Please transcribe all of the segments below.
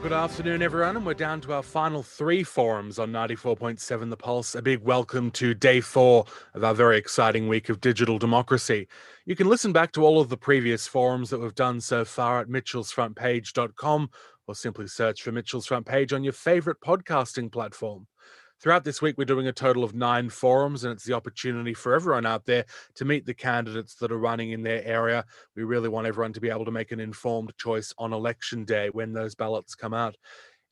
Good afternoon, everyone, and we're down to our final three forums on 94.7 The Pulse. A big welcome to day 4 of our very exciting week of digital democracy. You can listen back to all of the previous forums that we've done so far at mitchellsfrontpage.com or simply search for Mitchell's Front Page on your favourite podcasting platform. Throughout this week, we're doing a total of 9 forums, and it's the opportunity for everyone out there to meet the candidates that are running in their area. We really want everyone to be able to make an informed choice on election day when those ballots come out.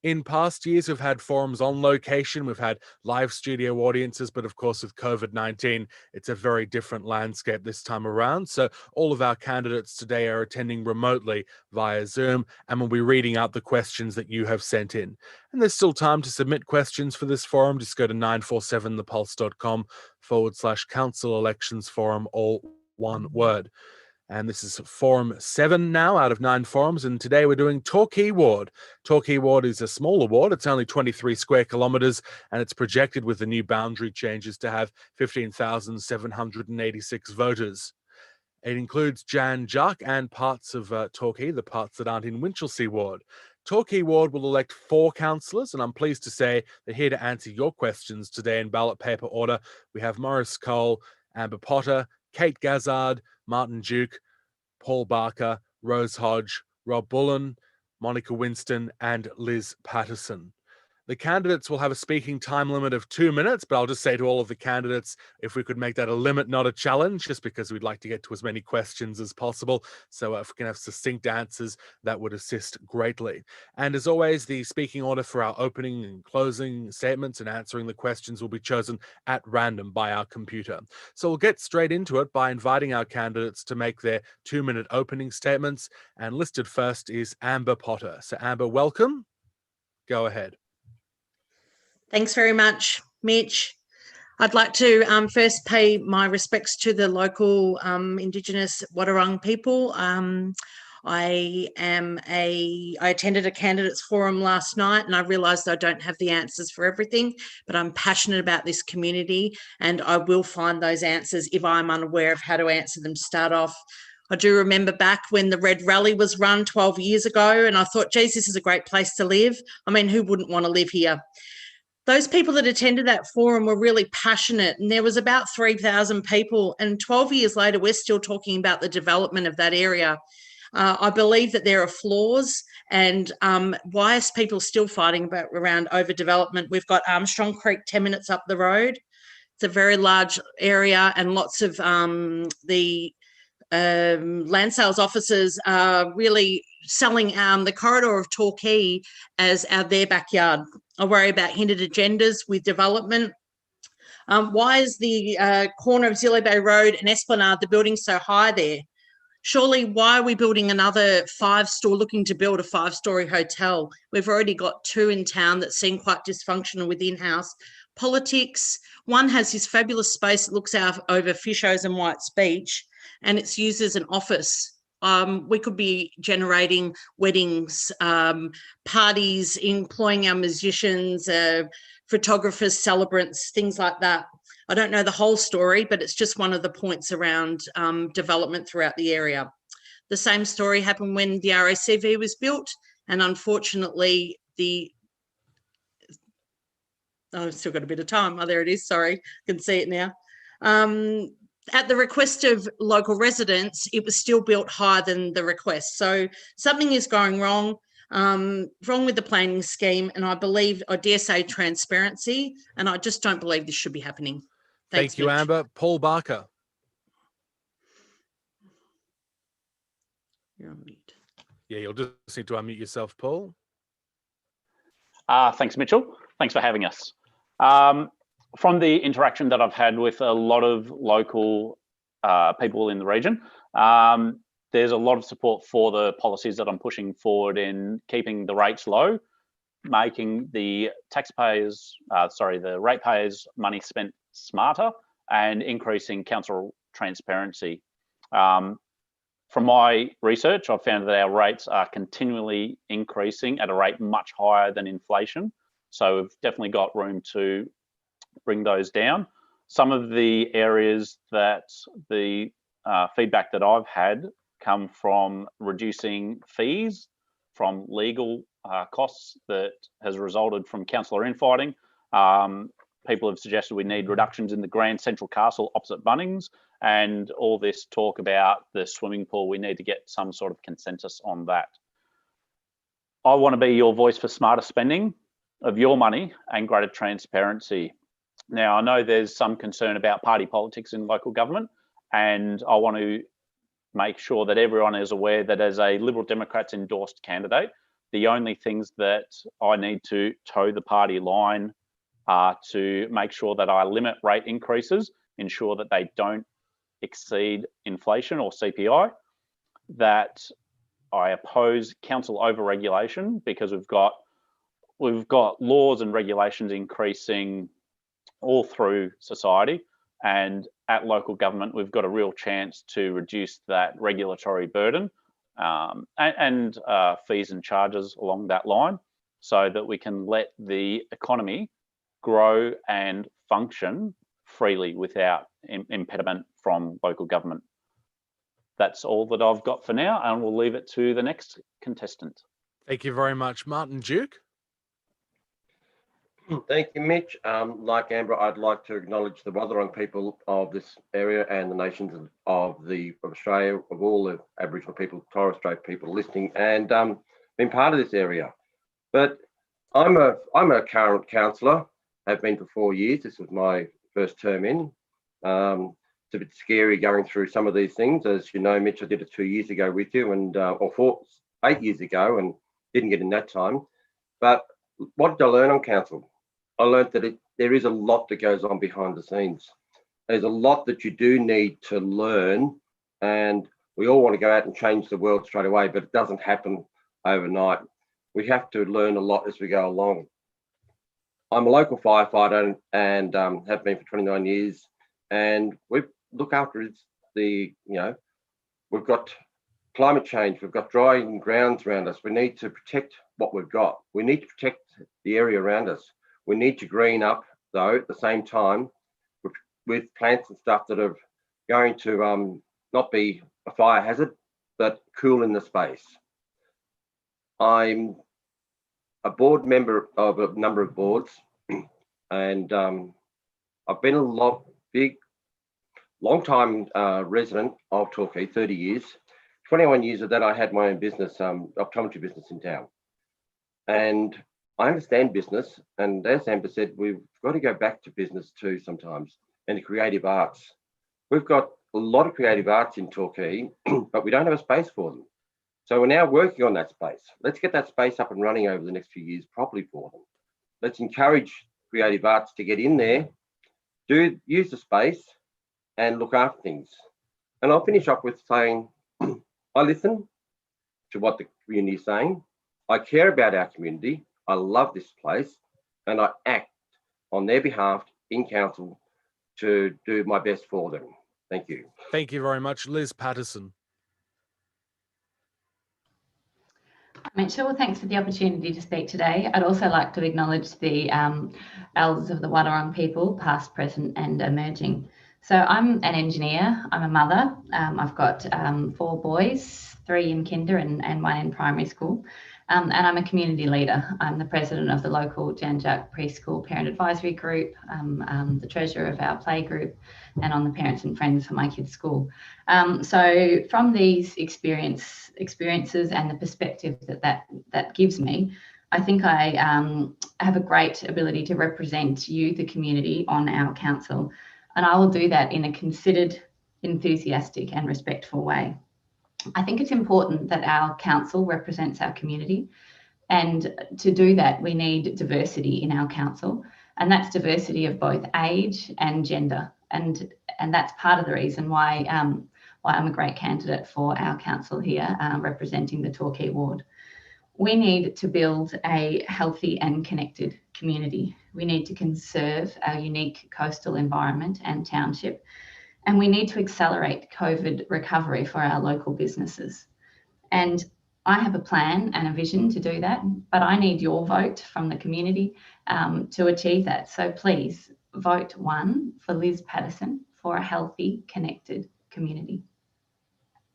In past years, we've had forums on location, we've had live studio audiences, but of course, with COVID-19, it's a very different landscape this time around. So all of our candidates today are attending remotely via Zoom, and we'll be reading out the questions that you have sent in. And there's still time to submit questions for this forum. Just go to 947thepulse.com/council elections forum, all one word. And this is forum 7 now out of 9 forums. And today we're doing Torquay Ward. Torquay Ward is a smaller ward. It's only 23 square kilometres, and it's projected with the new boundary changes to have 15,786 voters. It includes Jan Juck and parts of Torquay, the parts that aren't in Winchelsea Ward. Torquay Ward will elect 4 councillors, and I'm pleased to say that here to answer your questions today in ballot paper order, we have Maurice Cole, Amber Potter, Kate Gazzard, Martin Duke, Paul Barker, Rose Hodge, Rob Bullen, Monica Winston, and Liz Patterson. The candidates will have a speaking time limit of 2 minutes, but I'll just say to all of the candidates, if we could make that a limit, not a challenge, just because we'd like to get to as many questions as possible. So if we can have succinct answers, that would assist greatly. And as always, the speaking order for our opening and closing statements and answering the questions will be chosen at random by our computer. So we'll get straight into it by inviting our candidates to make their 2-minute opening statements. And listed first is Amber Potter. So Amber, welcome. Go ahead. Thanks very much, Mitch. I'd like to first pay my respects to the local Indigenous Wadawurrung people. I attended a candidates forum last night, and I realised I don't have the answers for everything, but I'm passionate about this community, and I will find those answers if I'm unaware of how to answer them to start off. I do remember back when the Red Rally was run 12 years ago, and I thought, geez, this is a great place to live. I mean, who wouldn't want to live here? Those people that attended that forum were really passionate, and there was about 3,000 people, and 12 years later, we're still talking about the development of that area. I believe that there are flaws, and why is people still fighting around overdevelopment? We've got Armstrong Creek 10 minutes up the road. It's a very large area, and lots of the land sales officers are really selling the corridor of Torquay as their backyard. I worry about hindered agendas with development. Why is the corner of Zilly Bay Road and Esplanade, the building so high there? Surely, why are we building another looking to build a 5-storey hotel? We've already got 2 in town that seem quite dysfunctional with in-house politics. One has this fabulous space that looks out over Fishers and White's Beach, and it's used as an office. We could be generating weddings, parties, employing our musicians, photographers, celebrants, things like that. I don't know the whole story, but it's just one of the points around development throughout the area. The same story happened when the RACV was built, and unfortunately I've still got a bit of time. Oh, there it is. Sorry, I can see it now. At the request of local residents, it was still built higher than the request. So something is going wrong with the planning scheme, and I dare say transparency, and I just don't believe this should be happening. Thanks, Thank you, Mitch. Amber. Paul Barker. You're on mute. Yeah, you'll just need to unmute yourself, Paul. Thanks, Mitchell. Thanks for having us. From the interaction that I've had with a lot of local people in the region, there's a lot of support for the policies that I'm pushing forward in keeping the rates low, making the the ratepayers' money spent smarter, and increasing council transparency. From my research, I've found that our rates are continually increasing at a rate much higher than inflation. So we've definitely got room to bring those down. Some of the areas that the feedback that I've had come from reducing fees from legal costs that has resulted from councillor infighting. People have suggested we need reductions in the Grand Central Castle opposite Bunnings, and all this talk about the swimming pool. We need to get some sort of consensus on that. I want to be your voice for smarter spending of your money and greater transparency. Now, I know there's some concern about party politics in local government, and I want to make sure that everyone is aware that as a Liberal Democrats endorsed candidate, the only things that I need to toe the party line are to make sure that I limit rate increases, ensure that they don't exceed inflation or CPI, that I oppose council overregulation, because we've got laws and regulations increasing all through society, and at local government we've got a real chance to reduce that regulatory burden and fees and charges along that line, so that we can let the economy grow and function freely without impediment from local government. That's all that I've got for now, and we'll leave it to the next contestant. Thank you very much, Martin Duke. Thank you, Mitch. Like Amber, I'd like to acknowledge the Wathaurong people of this area and the nations of Australia, of all the Aboriginal people, Torres Strait people listening, and been part of this area. But I'm a current councillor. Have been for 4 years. This was my first term in. It's a bit scary going through some of these things. As you know, Mitch, I did it 2 years ago with you, and or 8 years ago, and didn't get in that time. But what did I learn on council? I learned that there is a lot that goes on behind the scenes. There's a lot that you do need to learn, and we all want to go out and change the world straight away, but it doesn't happen overnight. We have to learn a lot as we go along. I'm a local firefighter and have been for 29 years, and we look after we've got climate change, we've got drying grounds around us. We need to protect what we've got. We need to protect the area around us. We need to green up, though, at the same time with plants and stuff that are going to not be a fire hazard, but cool in the space. I'm a board member of a number of boards, and I've been a long time resident of Torquay, 30 years. 21 years of that, I had my own business, optometry business in town. And I understand business, and as Amber said, we've got to go back to business too sometimes, and the creative arts. We've got a lot of creative arts in Torquay, but we don't have a space for them. So we're now working on that space. Let's get that space up and running over the next few years properly for them. Let's encourage creative arts to get in there, use the space, and look after things. And I'll finish up with saying, I listen to what the community is saying. I care about our community. I love this place, and I act on their behalf in council to do my best for them. Thank you. Thank you very much, Liz Patterson. Mitchell, well, thanks for the opportunity to speak today. I'd also like to acknowledge the elders of the Wathaurong people, past, present and emerging. So I'm an engineer, I'm a mother. I've got 4 boys, 3 in kinder and 1 in primary school. And I'm a community leader. I'm the president of the local Jan Jack Preschool Parent Advisory Group, the treasurer of our play group, and on the parents and friends for my kids' school. So from these experiences and the perspective that gives me, I think I have a great ability to represent you, the community, on our council. And I will do that in a considered, enthusiastic and respectful way. I think it's important that our council represents our community, and to do that we need diversity in our council, and that's diversity of both age and gender, and that's part of the reason why I'm a great candidate for our council here, representing the Torquay ward. We need to build a healthy and connected community. We need to conserve our unique coastal environment and township, and we need to accelerate COVID recovery for our local businesses. And I have a plan and a vision to do that, but I need your vote from the community to achieve that. So please vote 1 for Liz Patterson for a healthy, connected community.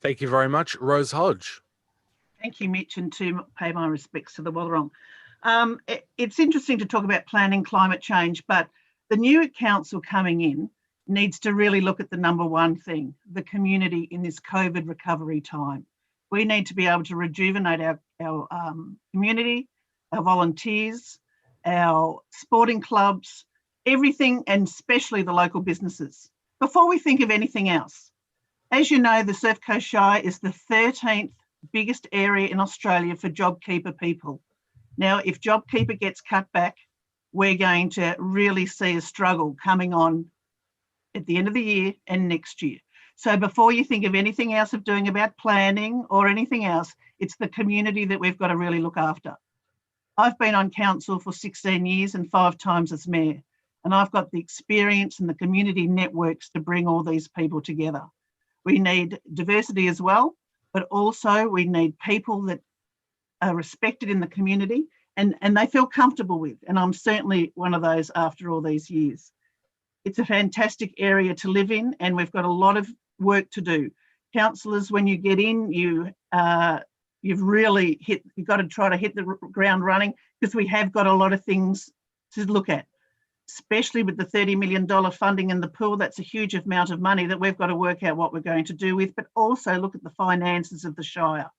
Thank you very much, Rose Hodge. Thank you, Mitch, and to pay my respects to the Wadawurrung. It's interesting to talk about planning climate change, but the new council coming in needs to really look at the number one thing, the community in this COVID recovery time. We need to be able to rejuvenate our community, our volunteers, our sporting clubs, everything, and especially the local businesses, before we think of anything else. As you know, the Surf Coast Shire is the 13th biggest area in Australia for JobKeeper people. Now, if JobKeeper gets cut back, we're going to really see a struggle coming on at the end of the year and next year. So before you think of anything else of doing about planning or anything else, it's the community that we've got to really look after. I've been on council for 16 years and 5 times as mayor, and I've got the experience and the community networks to bring all these people together. We need diversity as well, but also we need people that are respected in the community and they feel comfortable with, and I'm certainly one of those after all these years. It's a fantastic area to live in, and we've got a lot of work to do. Councillors, when you get in, you've got to try to hit the ground running, because we have got a lot of things to look at, especially with the $30 million funding in the pool. That's a huge amount of money that we've got to work out what we're going to do with, but also look at the finances of the Shire.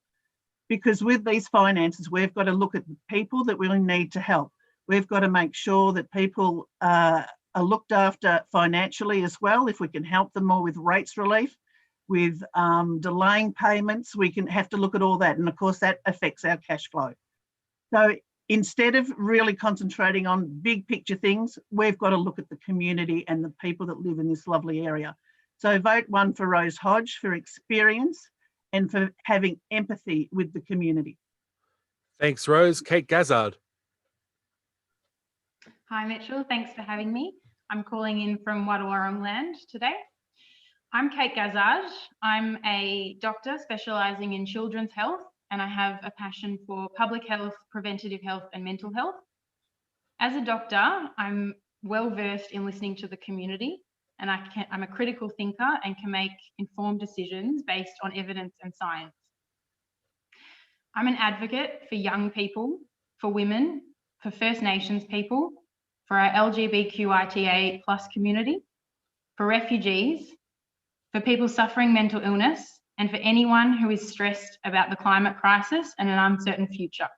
Because with these finances, we've got to look at the people that we need to help. We've got to make sure that people are looked after financially as well. If we can help them more with rates relief, with delaying payments, we can have to look at all that. And of course, that affects our cash flow. So instead of really concentrating on big picture things, we've got to look at the community and the people that live in this lovely area. So vote 1 for Rose Hodge for experience and for having empathy with the community. Thanks, Rose. Kate Gazzard. Hi, Mitchell. Thanks for having me. I'm calling in from Wadawurrung land today. I'm Kate Gazzard. I'm a doctor specialising in children's health, and I have a passion for public health, preventative health, and mental health. As a doctor, I'm well versed in listening to the community, and I'm a critical thinker and can make informed decisions based on evidence and science. I'm an advocate for young people, for women, for First Nations people, for our LGBTQIA+ community, for refugees, for people suffering mental illness, and for anyone who is stressed about the climate crisis and an uncertain future.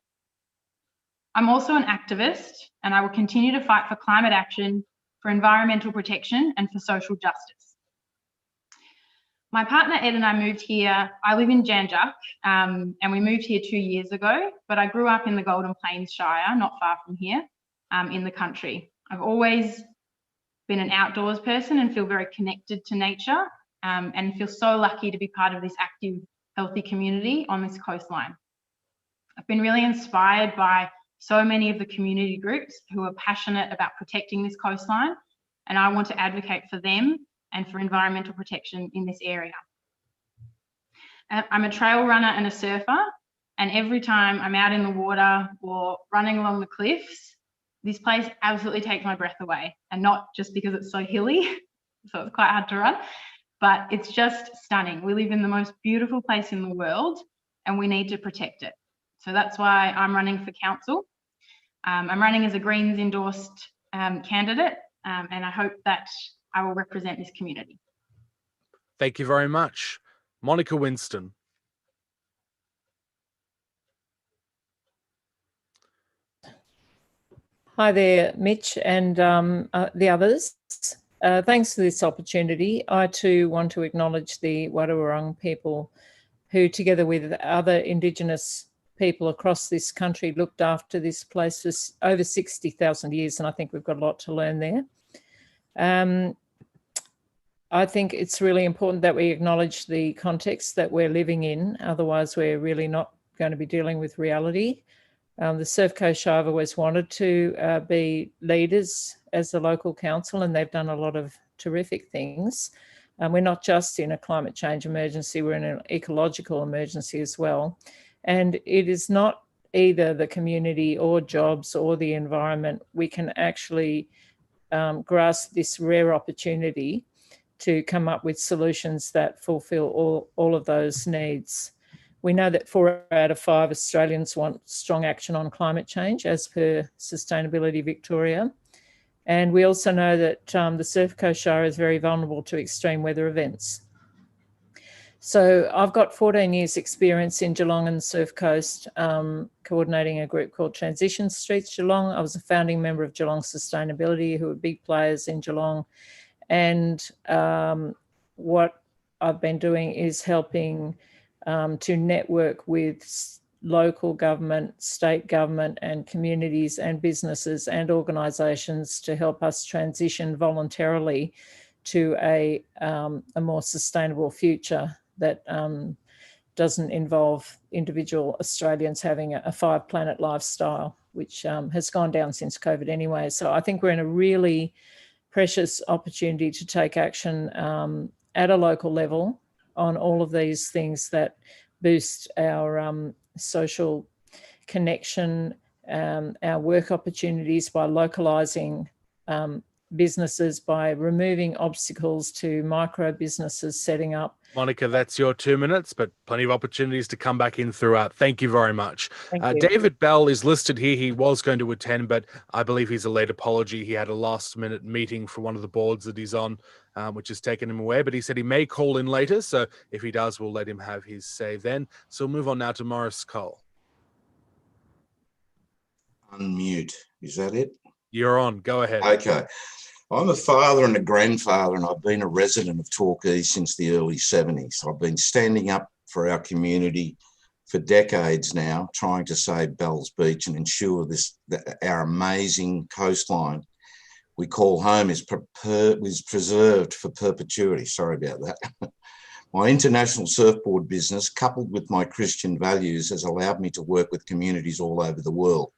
I'm also an activist, and I will continue to fight for climate action, for environmental protection, and for social justice. My partner Ed and I moved here. I live in Jan Juc, and we moved here 2 years ago, but I grew up in the Golden Plains Shire, not far from here, in the country. I've always been an outdoors person and feel very connected to nature, and feel so lucky to be part of this active, healthy community on this coastline. I've been really inspired by so many of the community groups who are passionate about protecting this coastline, and I want to advocate for them and for environmental protection in this area. I'm a trail runner and a surfer, and every time I'm out in the water or running along the cliffs, this place absolutely takes my breath away, and not just because it's so hilly, so it's quite hard to run, but it's just stunning. We live in the most beautiful place in the world, and we need to protect it. So that's why I'm running for council. I'm running as a Greens endorsed candidate, and I hope that I will represent this community. Thank you very much. Monica Winston. Hi there, Mitch and the others. Thanks for this opportunity. I too want to acknowledge the Wadawurrung people who, together with other Indigenous people across this country, looked after this place for over 60,000 years, and I think we've got a lot to learn there. I think it's really important that we acknowledge the context that we're living in, otherwise we're really not going to be dealing with reality. The Surf Coast Shire have always wanted to be leaders as a local council, and they've done a lot of terrific things. We're not just in a climate change emergency, we're in an ecological emergency as well. And it is not either the community or jobs or the environment. We can actually grasp this rare opportunity to come up with solutions that fulfill all of those needs. We know that 4 out of 5 Australians want strong action on climate change, as per Sustainability Victoria. And we also know that the Surf Coast Shire is very vulnerable to extreme weather events. So I've got 14 years experience in Geelong and the Surf Coast, coordinating a group called Transition Streets Geelong. I was a founding member of Geelong Sustainability, who are big players in Geelong. And what I've been doing is helping to network with local government, state government and communities and businesses and organisations to help us transition voluntarily to a more sustainable future that doesn't involve individual Australians having a 5-planet lifestyle, which has gone down since COVID anyway. So I think we're in a really precious opportunity to take action at a local level on all of these things that boost our social connection, our work opportunities by localising businesses, by removing obstacles to micro businesses setting up. Monica, that's your 2 minutes, but plenty of opportunities to come back in throughout. Thank you very much. Thank you. David Bell is listed here. He was going to attend, but I believe he's a late apology. He had a last-minute meeting for one of the boards that he's on, which has taken him away, but he said he may call in later, so if he does, we'll let him have his say then. So we'll move on now to Morris Cole. Unmute. Is that it? You're on. Go ahead. Okay. I'm a father and a grandfather, and I've been a resident of Torquay since the early 70s. I've been standing up for our community for decades now, trying to save Bells Beach and ensure that our amazing coastline we call home is preserved for perpetuity. Sorry about that. My international surfboard business, coupled with my Christian values, has allowed me to work with communities all over the world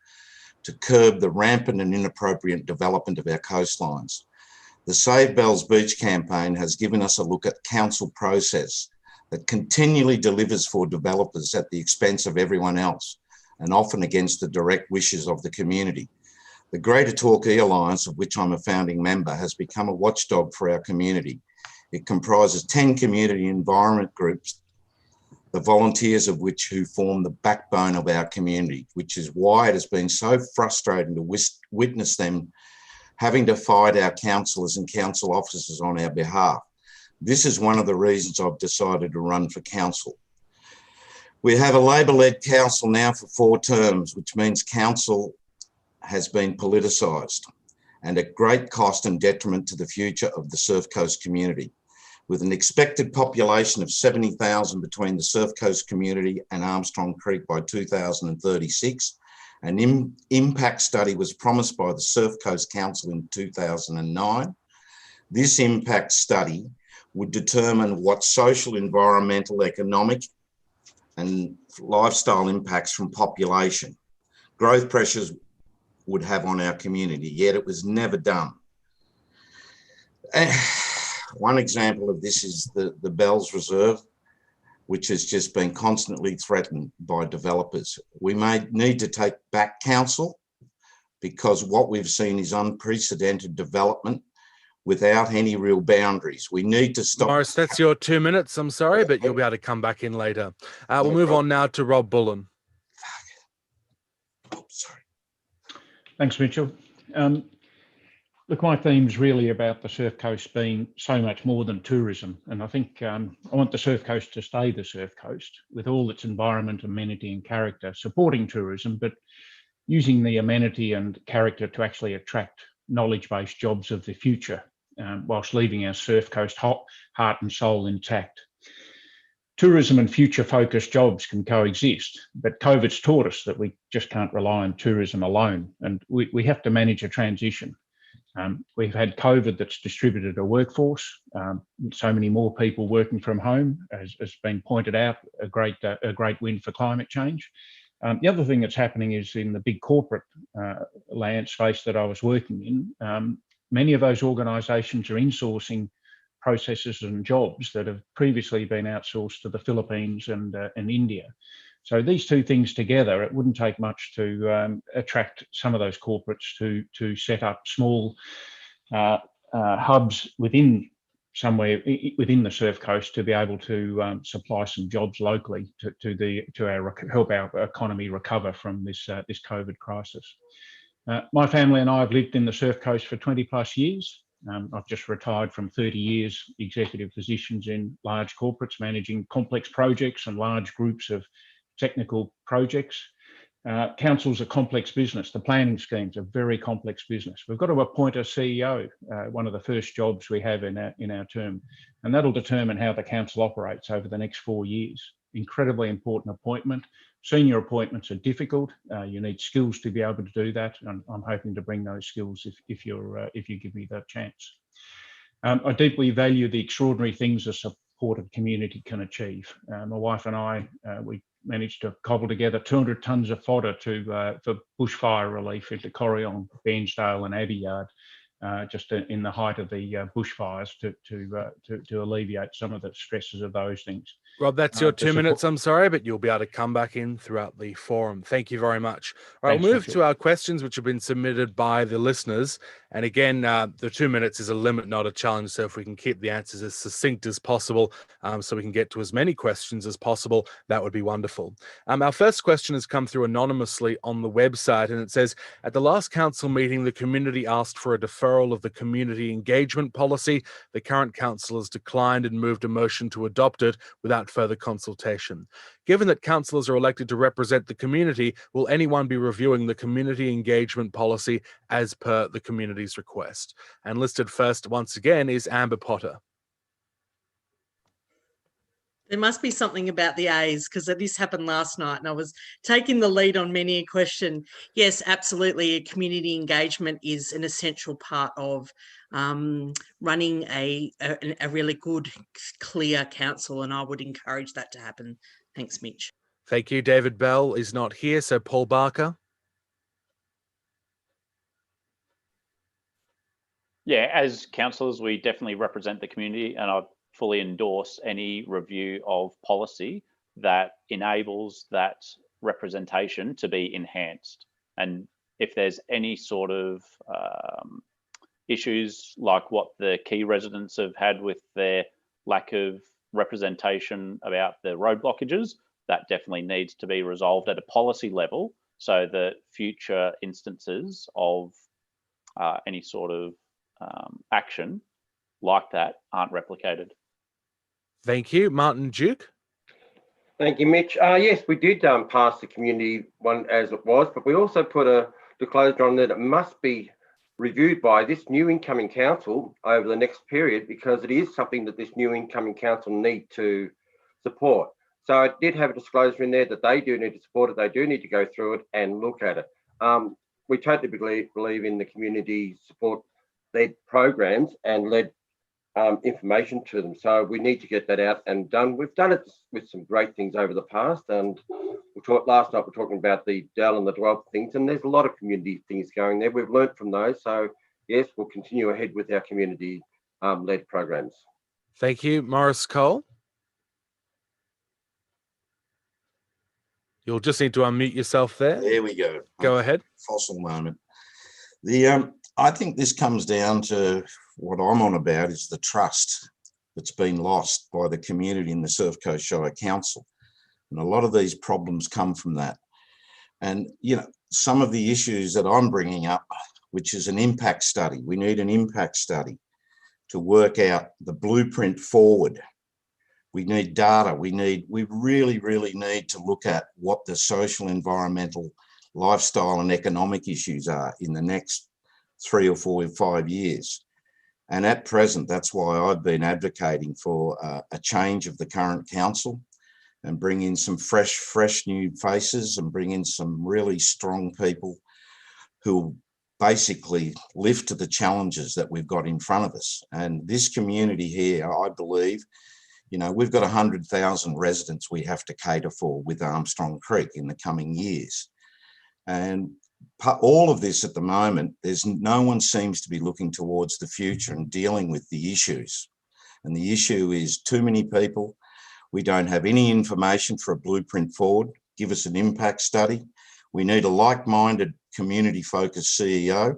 to curb the rampant and inappropriate development of our coastlines. The Save Bells Beach campaign has given us a look at council process that continually delivers for developers at the expense of everyone else, and often against the direct wishes of the community. The Greater Torquay Alliance, of which I'm a founding member, has become a watchdog for our community. It comprises 10 community environment groups, the volunteers of which who form the backbone of our community, which is why it has been so frustrating to witness them having to fight our councillors and council officers on our behalf. This is one of the reasons I've decided to run for council. We have a Labor-led council now for 4 terms, which means council has been politicised and at great cost and detriment to the future of the Surf Coast community. With an expected population of 70,000 between the Surf Coast community and Armstrong Creek by 2036, an impact study was promised by the Surf Coast Council in 2009. This impact study would determine what social, environmental, economic and lifestyle impacts from population growth pressures would have on our community, yet it was never done. One example of this is the Bells Reserve, which has just been constantly threatened by developers. We may need to take back council because what we've seen is unprecedented development without any real boundaries. We need to stop. Morris, that's your 2 minutes. I'm sorry, but you'll be able to come back in later. We'll move on now to Rob Bullen. Oh, sorry. Thanks, Mitchell. Look, my theme's really about the Surf Coast being so much more than tourism. And I think I want the Surf Coast to stay the Surf Coast with all its environment, amenity and character, supporting tourism, but using the amenity and character to actually attract knowledge-based jobs of the future, whilst leaving our Surf Coast heart and soul intact. Tourism and future-focused jobs can coexist, but COVID's taught us that we just can't rely on tourism alone, and we have to manage a transition. We've had COVID that's distributed a workforce, so many more people working from home, as has been pointed out, a great win for climate change. The other thing that's happening is in the big corporate land space that I was working in, many of those organisations are insourcing processes and jobs that have previously been outsourced to the Philippines and India. So these two things together, it wouldn't take much to attract some of those corporates to set up small hubs within somewhere within the Surf Coast to be able to supply some jobs locally to help our economy recover from this COVID crisis. My family and I have lived in the Surf Coast for 20 plus years. I've just retired from 30 years executive positions in large corporates, managing complex projects and large groups of technical projects. Council's a complex business. The planning scheme's a very complex business. We've got to appoint a CEO, one of the first jobs we have in our term, and that'll determine how the council operates over the next 4 years. Incredibly important appointment. Senior appointments are difficult. You need skills to be able to do that, and I'm hoping to bring those skills if you give me that chance. I deeply value the extraordinary things a supported community can achieve. My wife and I, we managed to cobble together 200 tonnes of fodder for bushfire relief into Corryong, Bairnsdale and Abbeyard, just in the height of the bushfires to alleviate some of the stresses of those things. Rob, that's your 2 minutes, I'm sorry, but you'll be able to come back in throughout the forum. Thank you very much. All right, we'll move to our questions, which have been submitted by the listeners. And again, the 2 minutes is a limit, not a challenge. So if we can keep the answers as succinct as possible, so we can get to as many questions as possible, that would be wonderful. Our first question has come through anonymously on the website, and it says, at the last council meeting, the community asked for a deferral of the community engagement policy. The current council has declined and moved a motion to adopt it without further consultation. Given that councillors are elected to represent the community, will anyone be reviewing the community engagement policy as per the community's request? And listed first, once again, is Amber Potter. There must be something about the A's, because this happened last night and I was taking the lead on many a question. Yes, absolutely. Community engagement is an essential part of running a really good, clear council, and I would encourage that to happen. Thanks, Mitch. Thank you. David Bell is not here, so Paul Barker. Yeah, as councillors, we definitely represent the community, and I fully endorse any review of policy that enables that representation to be enhanced. And if there's any sort of issues like what the key residents have had with their lack of representation about the road blockages, that definitely needs to be resolved at a policy level so that future instances of any sort of action like that aren't replicated. Thank you. Martin Duke. Thank you, Mitch. Yes, we did pass the community one as it was, but we also put a disclosure on that it must be reviewed by this new incoming council over the next period, because it is something that this new incoming council need to support. So I did have a disclosure in there that they do need to support it. They do need to go through it and look at it. We totally believe in the community support-led programs and led information to them. So we need to get that out and done. We've done it with some great things over the past, and last night we're talking about the Dell and the Dwell things, and there's a lot of community things going there. We've learned from those. So yes, we'll continue ahead with our community led programs. Thank you. Morris Cole. You'll just need to unmute yourself there. There we go. Go ahead. Fossil moment. I think this comes down to what I'm on about is the trust that's been lost by the community in the Surf Coast Shire Council. And a lot of these problems come from that. And, you know, some of the issues that I'm bringing up, which is an impact study. We need an impact study to work out the blueprint forward. We need data. We really, really need to look at what the social, environmental, lifestyle and economic issues are in the next 3 or 4 or 5 years. And at present, that's why I've been advocating for a change of the current council and bring in some fresh new faces and bring in some really strong people who basically live to the challenges that we've got in front of us. And this community here, I believe, you know, we've got 100,000 residents we have to cater for with Armstrong Creek in the coming years. And all of this at the moment, no one seems to be looking towards the future and dealing with the issues. And the issue is too many people. We don't have any information for a blueprint forward. Give us an impact study. We need a like-minded, community-focused CEO.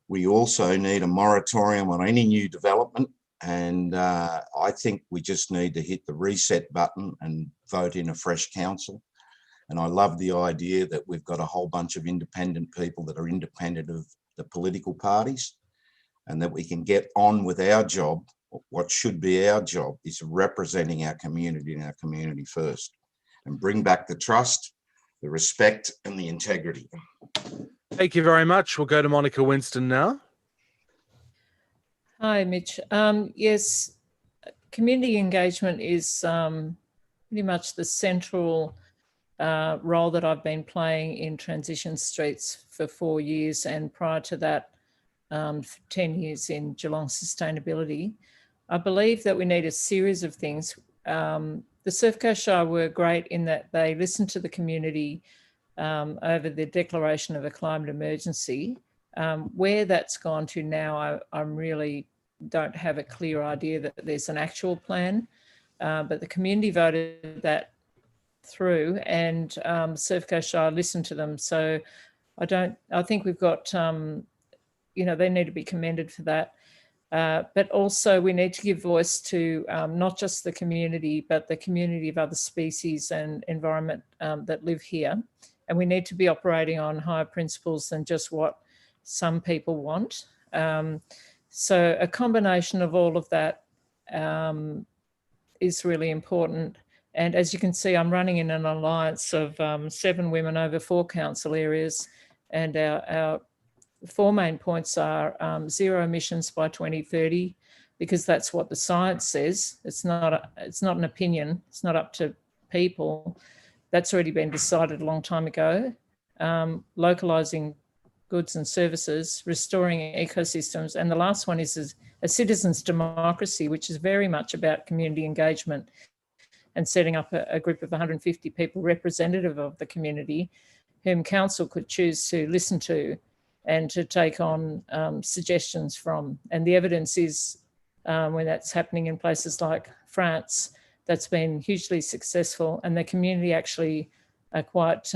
We also need a moratorium on any new development And I think we just need to hit the reset button and vote in a fresh council. And I love the idea that we've got a whole bunch of independent people that are independent of the political parties, and that we can get on with our job. What should be our job is representing our community and our community first, and bring back the trust, the respect and the integrity. Thank you very much. We'll go to Monica Winston now. Hi, Mitch. Yes, community engagement is pretty much the central role that I've been playing in Transition Streets for 4 years, and prior to that, for 10 years in Geelong Sustainability. I believe that we need a series of things. The Surf Coast Shire were great in that they listened to the community over the declaration of a climate emergency. Where that's gone to now, I really don't have a clear idea that there's an actual plan, but the community voted that through, and Surf Coast Shire listened to them. So I think we've got, they need to be commended for that. But also we need to give voice to not just the community, but the community of other species and environment that live here. And we need to be operating on higher principles than just what some people want. So a combination of all of that is really important. And as you can see, I'm running in an alliance of 7 women over 4 council areas, and our 4 main points are zero emissions by 2030, because that's what the science says. It's not an opinion. It's not up to people. That's already been decided a long time ago. Localising goods and services, restoring ecosystems. And the last one is a citizens' democracy, which is very much about community engagement and setting up a group of 150 people representative of the community whom council could choose to listen to and to take on suggestions from. And the evidence is when that's happening in places like France, that's been hugely successful, and the community actually are quite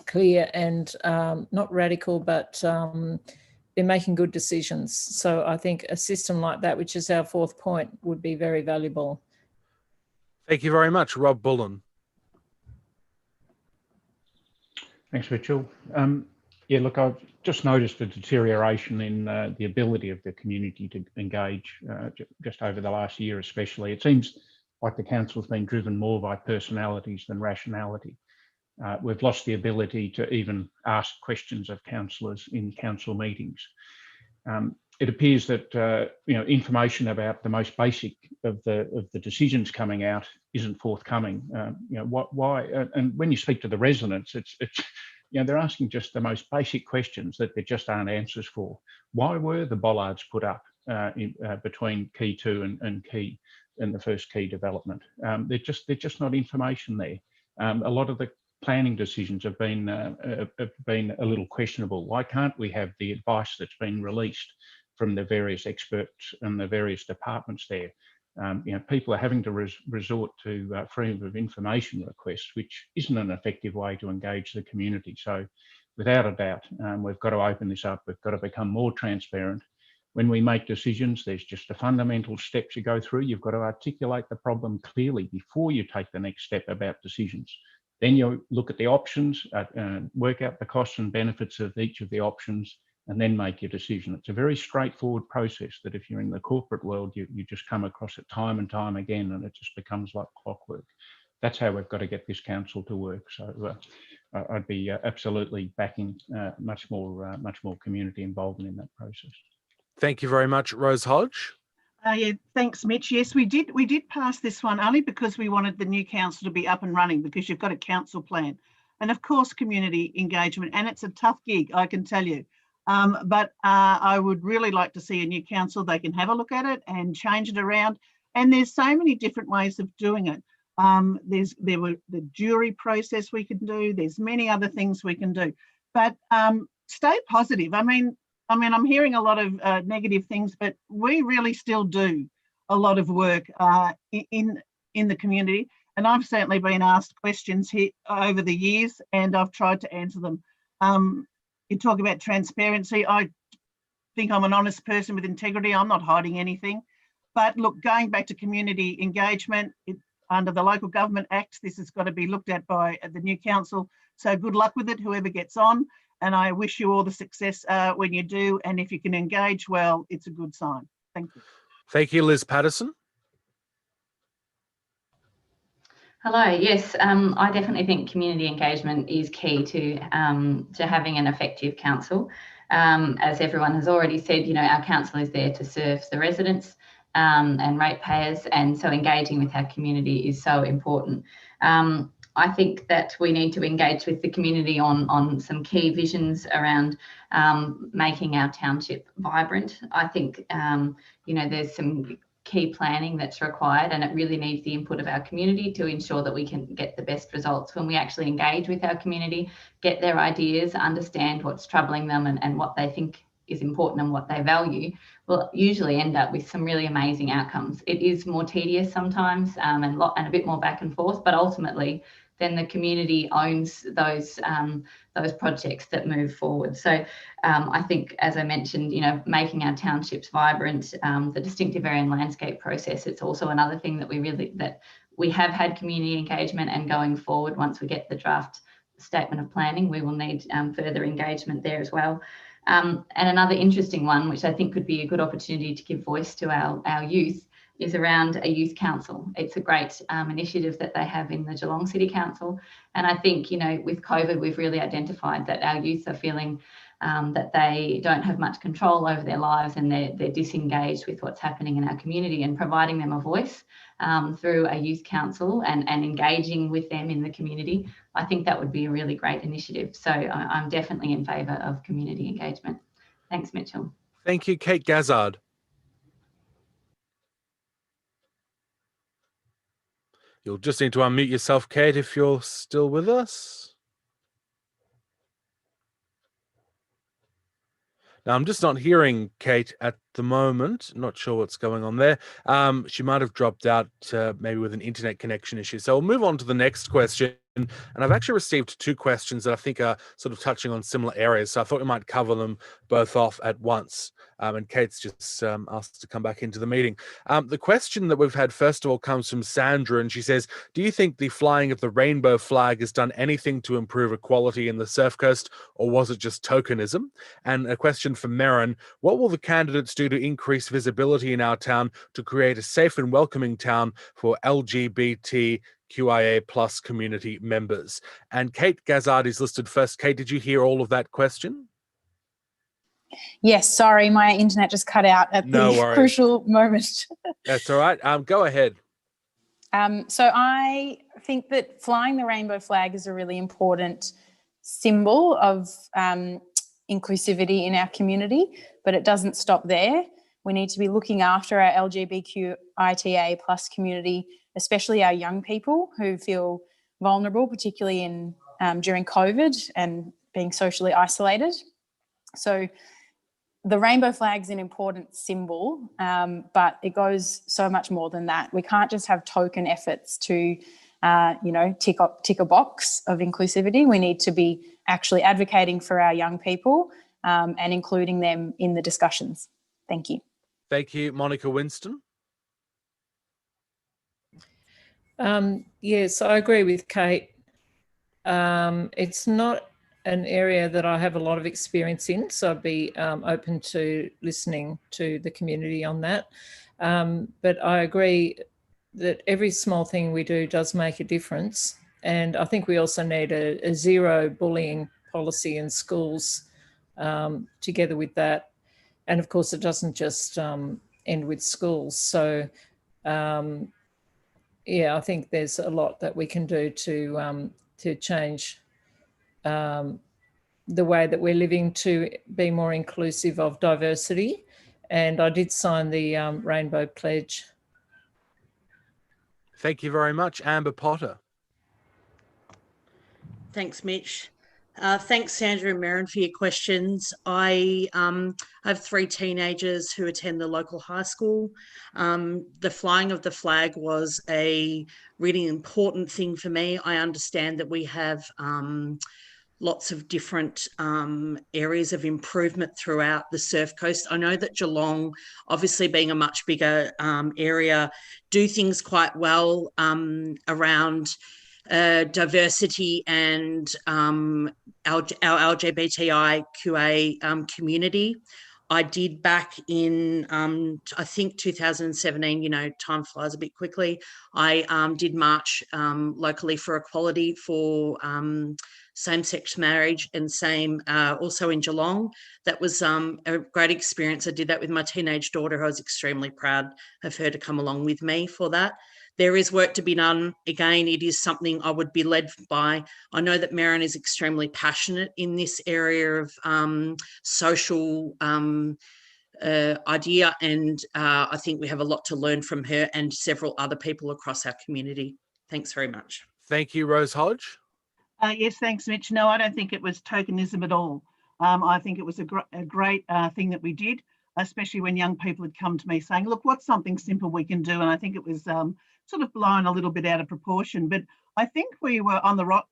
clear and not radical, but they're making good decisions. So I think a system like that, which is our 4th point, would be very valuable. Thank you very much. Rob Bullen. Thanks, Mitchell. Yeah, look, I've just noticed a deterioration in the ability of the community to engage just over the last year especially. It seems like the council's been driven more by personalities than rationality. We've lost the ability to even ask questions of councillors in council meetings. It appears that information about the most basic of the decisions coming out isn't forthcoming. Why? And when you speak to the residents, it's they're asking just the most basic questions that there just aren't answers for. Why were the bollards put up between Key 2 and Key in the first Key development? They're just not information there. A lot of the planning decisions have been a little questionable. Why can't we have the advice that's been released from the various experts and the various departments there? People are having to resort to freedom of information requests, which isn't an effective way to engage the community. So without a doubt, we've got to open this up. We've got to become more transparent. When we make decisions, there's just a fundamental steps you go through. You've got to articulate the problem clearly before you take the next step about decisions. Then you look at the options, work out the costs and benefits of each of the options, and then make your decision. It's a very straightforward process that if you're in the corporate world, you just come across it time and time again, and it just becomes like clockwork. That's how we've got to get this council to work. So I'd be absolutely backing much more community involvement in that process. Thank you very much, Rose Hodge. Yeah, thanks, Mitch. Yes, we did pass this one only because we wanted the new council to be up and running, because you've got a council plan. And of course, community engagement, and it's a tough gig, I can tell you. But I would really like to see a new council. They can have a look at it and change it around. And there's so many different ways of doing it. There were the jury process we can do. There's many other things we can do. But stay positive. I mean, I'm hearing a lot of negative things, but we really still do a lot of work in the community. And I've certainly been asked questions here over the years, and I've tried to answer them. You talk about transparency. I think I'm an honest person with integrity. I'm not hiding anything. But look, going back to community engagement, under the Local Government Act, this has got to be looked at by the new council. So good luck with it, whoever gets on. And I wish you all the success when you do. And if you can engage well, it's a good sign. Thank you. Thank you, Liz Patterson. Hello. Yes, I definitely think community engagement is key to having an effective council. As everyone has already said, you know, our council is there to serve the residents and ratepayers, and so engaging with our community is so important. I think that we need to engage with the community on some key visions around making our township vibrant. I think, you know, there's some key planning that's required, and it really needs the input of our community to ensure that we can get the best results when we actually engage with our community, get their ideas, understand what's troubling them and what they think is important and what they value. We'll usually end up with some really amazing outcomes. It is more tedious sometimes and a bit more back and forth, but ultimately then the community owns those projects that move forward. So I think, as I mentioned, you know, making our townships vibrant, the distinctive area and landscape process, it's also another thing that we have had community engagement, and going forward, once we get the draft statement of planning, we will need further engagement there as well. And another interesting one, which I think could be a good opportunity to give voice to our youth, is around a youth council. It's a great initiative that they have in the Geelong City Council. And I think, you know, with COVID, we've really identified that our youth are feeling that they don't have much control over their lives, and they're disengaged with what's happening in our community, and providing them a voice through a youth council and engaging with them in the community. I think that would be a really great initiative. So I'm definitely in favour of community engagement. Thanks, Mitchell. Thank you, Kate Gazzard. You'll just need to unmute yourself, Kate, if you're still with us. Now, I'm just not hearing Kate at the moment. Not sure what's going on there. She might have dropped out maybe with an internet connection issue. So we'll move on to the next question. And I've actually received two questions that I think are sort of touching on similar areas. So I thought we might cover them both off at once. And Kate's just asked to come back into the meeting. The question that we've had, first of all, comes from Sandra, and she says, do you think the flying of the rainbow flag has done anything to improve equality in the Surf Coast, or was it just tokenism? And a question from Merrin, what will the candidates do to increase visibility in our town to create a safe and welcoming town for LGBTQIA plus community members? And Kate Gazzard is listed first. Kate, did you hear all of that question? Yes, sorry, my internet just cut out at the crucial moment. That's all right. Go ahead. So I think that flying the rainbow flag is a really important symbol of inclusivity in our community, but it doesn't stop there. We need to be looking after our LGBTQIA plus community, especially our young people who feel vulnerable, particularly during COVID and being socially isolated. So the rainbow flag is an important symbol, but it goes so much more than that. We can't just have token efforts to, tick a box of inclusivity. We need to be actually advocating for our young people and including them in the discussions. Thank you. Thank you, Monica Winston. Yes, I agree with Kate. It's not an area that I have a lot of experience in, so I'd be open to listening to the community on that. But I agree that every small thing we do does make a difference. And I think we also need a zero bullying policy in schools together with that. And of course, it doesn't just end with schools. So yeah, I think there's a lot that we can do to change the way that we're living to be more inclusive of diversity. And I did sign the Rainbow Pledge. Thank you very much. Amber Potter. Thanks, Mitch. Thanks, Sandra and Merrin, for your questions. I have 3 teenagers who attend the local high school. The flying of the flag was a really important thing for me. I understand that we have lots of different areas of improvement throughout the Surf Coast. I know that Geelong, obviously being a much bigger area, do things quite well around diversity and our LGBTIQA community. I did back in, I think 2017, you know, time flies a bit quickly. I did march locally for equality for same-sex marriage and also in Geelong. That was a great experience. I did that with my teenage daughter. I was extremely proud of her to come along with me for that. There is work to be done. Again, it is something I would be led by. I know that Merryn is extremely passionate in this area of social idea, and I think we have a lot to learn from her and several other people across our community. Thanks very much. Thank you, Rose Hodge. Yes, thanks, Mitch. No, I don't think it was tokenism at all. I think it was a great thing that we did, especially when young people had come to me saying, look, what's something simple we can do? And I think it was sort of blown a little bit out of proportion. But I think we were on the right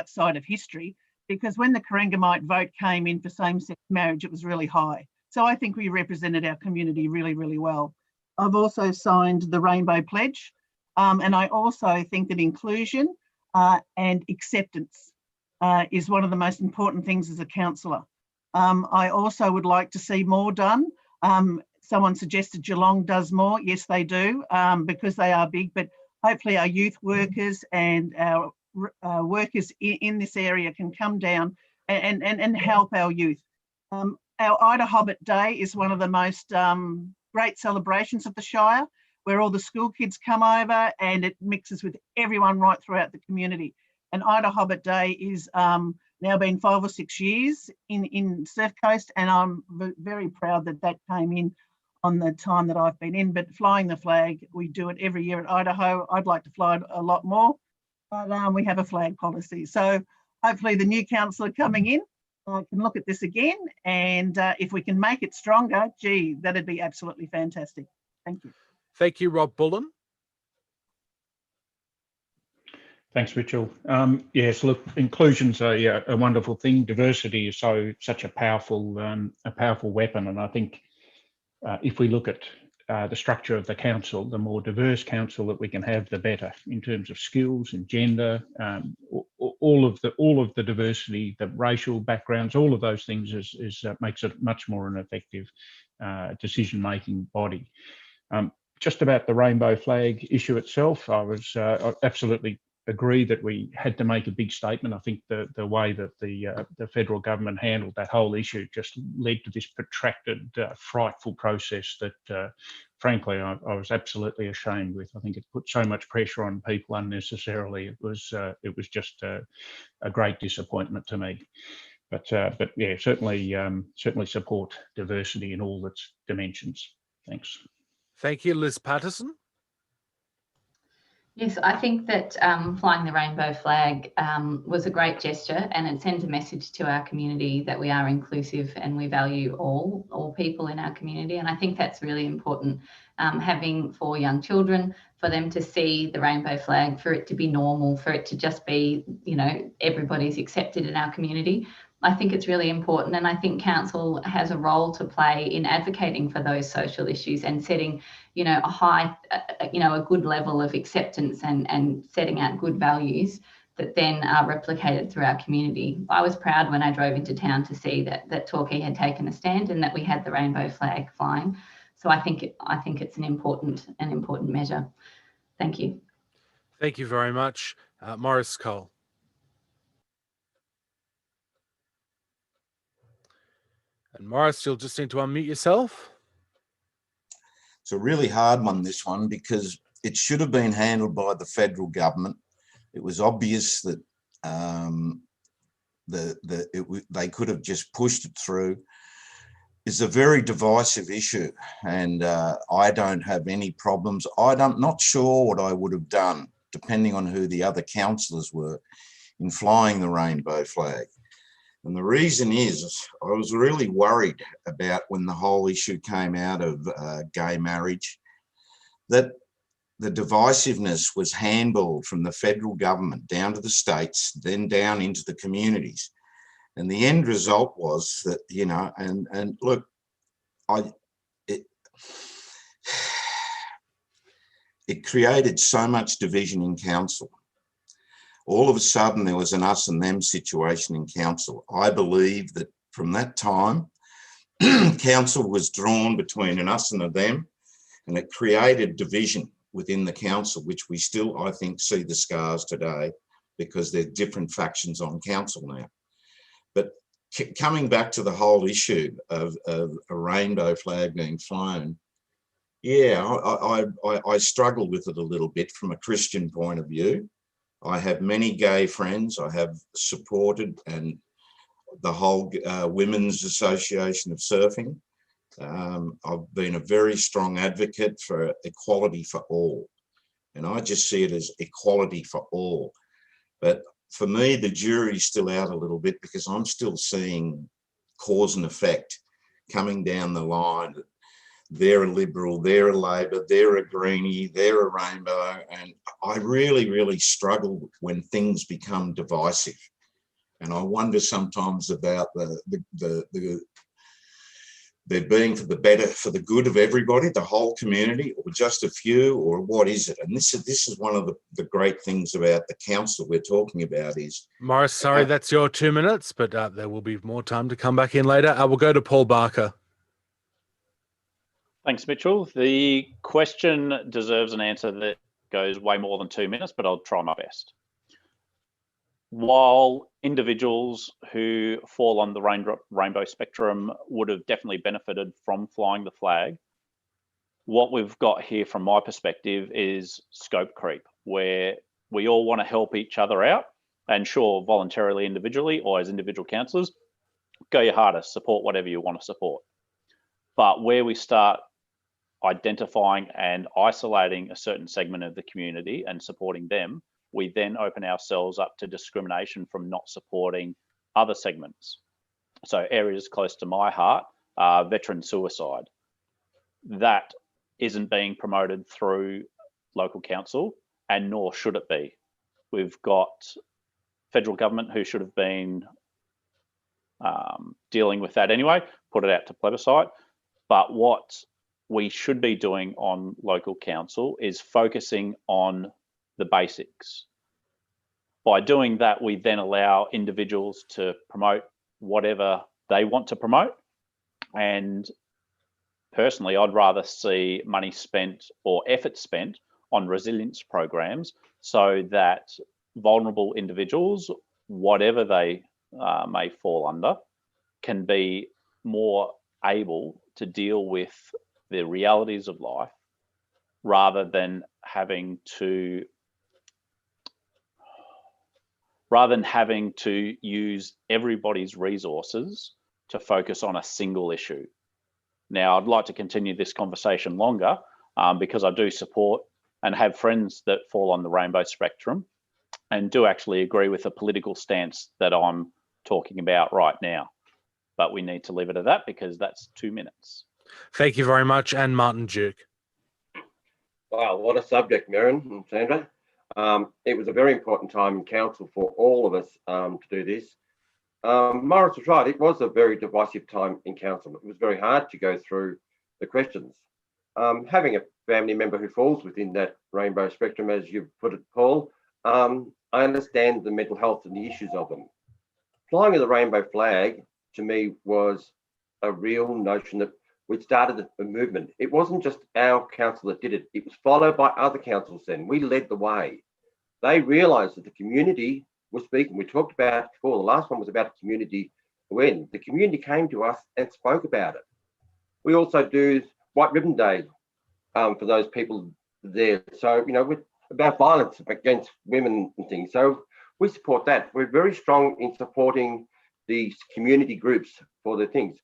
side of history, because when the Corangamite vote came in for same-sex marriage, it was really high. So I think we represented our community really, really well. I've also signed the Rainbow Pledge, and I also think that inclusion and acceptance is one of the most important things as a councillor. I also would like to see more done. Someone suggested Geelong does more. Yes, they do, because they are big, but hopefully our youth workers and our workers in this area can come down and help our youth. Our Ida Hobbit Day is one of the most great celebrations of the Shire, where all the school kids come over and it mixes with everyone right throughout the community. And Ida Hobbit Day is now been 5 or 6 years in Surf Coast, and I'm very proud that that came in on the time that I've been in. But flying the flag, we do it every year at Idaho. I'd like to fly it a lot more, but we have a flag policy. So hopefully the new councillor coming in can look at this again, and if we can make it stronger, gee, that'd be absolutely fantastic. Thank you. Thank you, Rob Bullen. Thanks, Mitchell. Yes, look, inclusion's a wonderful thing. Diversity is such a powerful weapon, and I think if we look at the structure of the council, the more diverse council that we can have, the better, in terms of skills and gender, all of the diversity, the racial backgrounds, all of those things makes it much more an effective decision-making body. Just about the rainbow flag issue itself, I absolutely agree that we had to make a big statement. I think the way that the federal government handled that whole issue just led to this protracted, frightful process that, frankly, I was absolutely ashamed with. I think it put so much pressure on people unnecessarily. It was just a great disappointment to me. But yeah, certainly support diversity in all its dimensions. Thanks. Thank you, Liz Patterson. Yes, I think that flying the rainbow flag was a great gesture, and it sends a message to our community that we are inclusive and we value all people in our community. And I think that's really important, having for young children, for them to see the rainbow flag, for it to be normal, for it to just be, you know, everybody's accepted in our community. I think it's really important, and I think council has a role to play in advocating for those social issues and setting, you know, a good level of acceptance and setting out good values that then are replicated through our community. I was proud when I drove into town to see that Torquay had taken a stand and that we had the rainbow flag flying. So I think it's an important measure. Thank you. Thank you very much, Maurice Cole. And Maurice, you'll just need to unmute yourself. It's a really hard one, this one, because it should have been handled by the federal government. It was obvious that they could have just pushed it through. It's a very divisive issue, and I don't have any problems. I'm not sure what I would have done, depending on who the other councillors were, in flying the rainbow flag. And the reason is, I was really worried about when the whole issue came out of gay marriage, that the divisiveness was handballed from the federal government down to the states, then down into the communities. And the end result was that, you know, and look, it created so much division in council. All of a sudden there was an us and them situation in council. I believe that from that time, council was drawn between an us and a them, and it created division within the council, which we still, I think, see the scars today because there are different factions on council now. But coming back to the whole issue of a rainbow flag being flown, yeah, I struggle with it a little bit from a Christian point of view. I have many gay friends. I have supported and the whole Women's Association of Surfing. I've been a very strong advocate for equality for all. And I just see it as equality for all. But for me, the jury's still out a little bit because I'm still seeing cause and effect coming down the line. They're a Liberal, they're a Labor, they're a Greenie, they're a Rainbow. And I really, really struggle when things become divisive. And I wonder sometimes about there being for the better, for the good of everybody, the whole community, or just a few, or what is it? And this is one of the great things about the council we're talking about is... Morris, sorry, that's your 2 minutes, but there will be more time to come back in later. We'll go to Paul Barker. Thanks, Mitchell. The question deserves an answer that goes way more than 2 minutes, but I'll try my best. While individuals who fall on the rainbow spectrum would have definitely benefited from flying the flag, what we've got here from my perspective is scope creep, where we all want to help each other out, and sure, voluntarily, individually, or as individual councillors, go your hardest, support whatever you want to support. But where we start identifying and isolating a certain segment of the community and supporting them, we then open ourselves up to discrimination from not supporting other segments. So areas close to my heart are veteran suicide. That isn't being promoted through local council, and nor should it be. We've got federal government who should have been dealing with that anyway, put it out to plebiscite. But what we should be doing on local council is focusing on the basics. By doing that, we then allow individuals to promote whatever they want to promote. And personally, I'd rather see money spent or effort spent on resilience programs so that vulnerable individuals, whatever they may fall under, can be more able to deal with the realities of life rather than having to use everybody's resources to focus on a single issue. Now, I'd like to continue this conversation longer because I do support and have friends that fall on the rainbow spectrum and do actually agree with the political stance that I'm talking about right now. But we need to leave it at that because that's 2 minutes. Thank you very much. And Martin Duke. Wow, what a subject, Merrin and Sandra. It was a very important time in council for all of us to do this. Morris was right, it was a very divisive time in council. It was very hard to go through the questions. Having a family member who falls within that rainbow spectrum, as you put it, Paul, I understand the mental health and the issues of them. Flying of the rainbow flag, to me, was a real notion that we started a movement. It wasn't just our council that did it. It was followed by other councils then. We led the way. They realised that the community was speaking. We talked about before, the last one was about community when the community came to us and spoke about it. We also do White Ribbon Day for those people there. So, you know, about violence against women and things. So we support that. We're very strong in supporting these community groups for the things.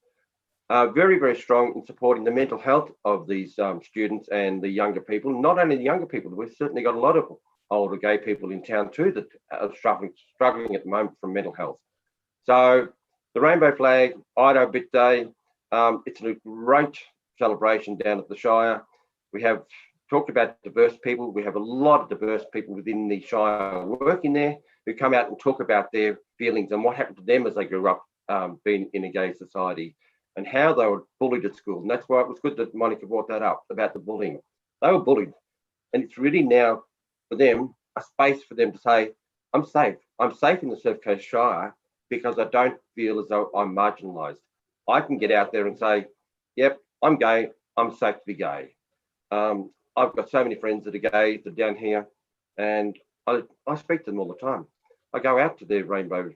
Very, very strong in supporting the mental health of these students and the younger people. Not only the younger people, we've certainly got a lot of older gay people in town too that are struggling at the moment from mental health. So the rainbow flag, Ido Bit Day, it's a great celebration down at the Shire. We have talked about diverse people. We have a lot of diverse people within the Shire working there who come out and talk about their feelings and what happened to them as they grew up being in a gay society and how they were bullied at school. And that's why it was good that Monica brought that up about the bullying. They were bullied. And it's really now for them, a space for them to say, I'm safe. I'm safe in the Surf Coast Shire because I don't feel as though I'm marginalised. I can get out there and say, yep, I'm gay. I'm safe to be gay. I've got so many friends that are gay, that are down here, and I speak to them all the time. I go out to their rainbow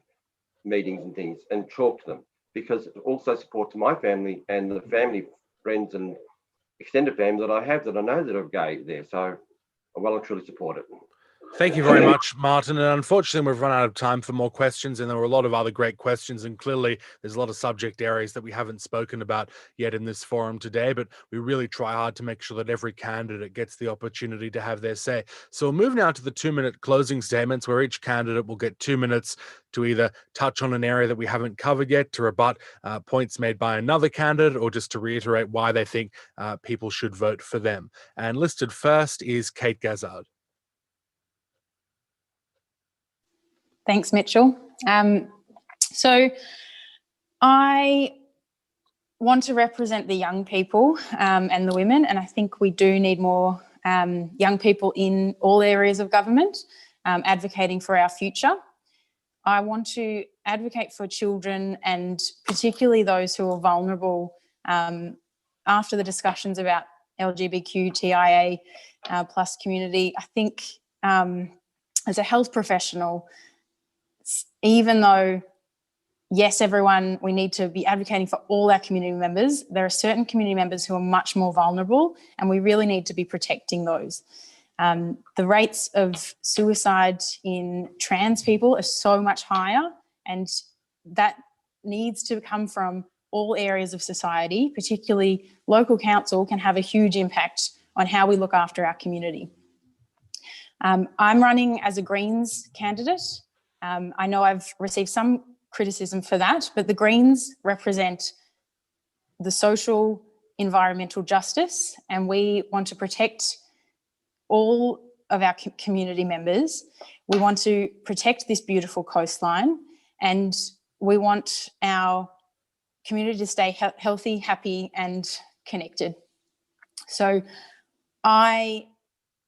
meetings and things and talk to them because it also supports my family and the family, friends and extended family that I have that I know that are gay there. So I well and truly support it. Thank you very much, Martin. And unfortunately, we've run out of time for more questions, and there were a lot of other great questions. And clearly, there's a lot of subject areas that we haven't spoken about yet in this forum today. But we really try hard to make sure that every candidate gets the opportunity to have their say. So we'll move now to the 2-minute closing statements, where each candidate will get 2 minutes to either touch on an area that we haven't covered yet, to rebut points made by another candidate, or just to reiterate why they think people should vote for them. And listed first is Kate Gazzard. Thanks, Mitchell. So I want to represent the young people and the women, and I think we do need more young people in all areas of government advocating for our future. I want to advocate for children and particularly those who are vulnerable after the discussions about LGBTQIA plus community. I think as a health professional, even though, yes, everyone, we need to be advocating for all our community members, there are certain community members who are much more vulnerable, and we really need to be protecting those. The rates of suicide in trans people are so much higher, and that needs to come from all areas of society, particularly local council can have a huge impact on how we look after our community. I'm running as a Greens candidate. I know I've received some criticism for that, but the Greens represent the social, environmental justice, and we want to protect all of our community members. We want to protect this beautiful coastline, and we want our community to stay healthy, happy, and connected. So I,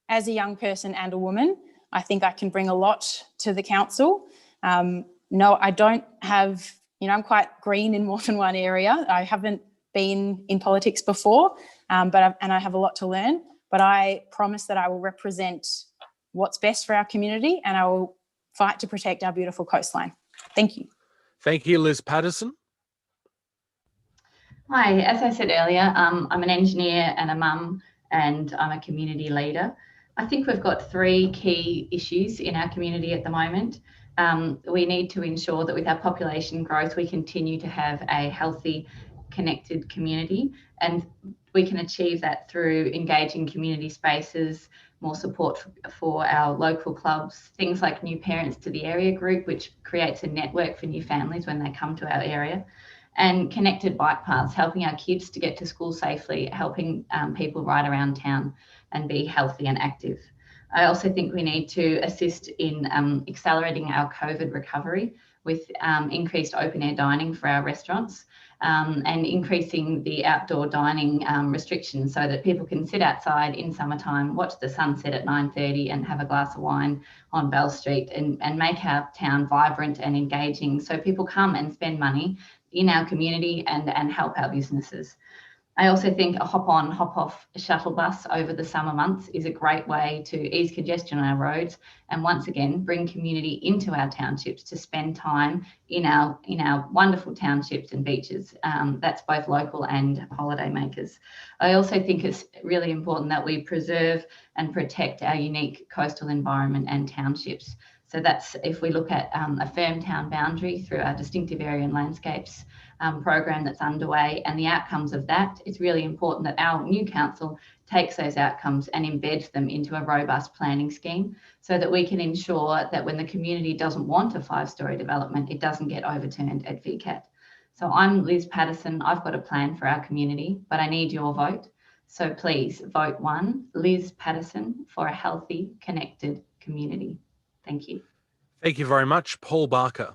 as a young person and a woman, I think I can bring a lot to the council. No, I don't have, I'm quite green in more than one area. I haven't been in politics before, and I have a lot to learn, but I promise that I will represent what's best for our community, and I will fight to protect our beautiful coastline. Thank you. Thank you, Liz Patterson. Hi, as I said earlier, I'm an engineer and a mum, and I'm a community leader. I think we've got 3 key issues in our community at the moment. We need to ensure that with our population growth, we continue to have a healthy, connected community, and we can achieve that through engaging community spaces, more support for our local clubs, things like New Parents to the Area group, which creates a network for new families when they come to our area, and connected bike paths, helping our kids to get to school safely, helping people ride around town and be healthy and active. I also think we need to assist in accelerating our COVID recovery with increased open air dining for our restaurants and increasing the outdoor dining restrictions so that people can sit outside in summertime, watch the sunset at 9:30 and have a glass of wine on Bell Street and make our town vibrant and engaging so people come and spend money in our community and help our businesses. I also think a hop-on, hop-off shuttle bus over the summer months is a great way to ease congestion on our roads and once again bring community into our townships to spend time in our wonderful townships and beaches. That's both local and holiday makers. I also think it's really important that we preserve and protect our unique coastal environment and townships. So that's if we look at a firm town boundary through our distinctive area and landscapes program that's underway and the outcomes of that, it's really important that our new council takes those outcomes and embeds them into a robust planning scheme so that we can ensure that when the community doesn't want a 5-storey development, it doesn't get overturned at VCAT. So I'm Liz Patterson. I've got a plan for our community, but I need your vote. So please vote 1, Liz Patterson, for a healthy, connected community. Thank you. Thank you very much. Paul Barker.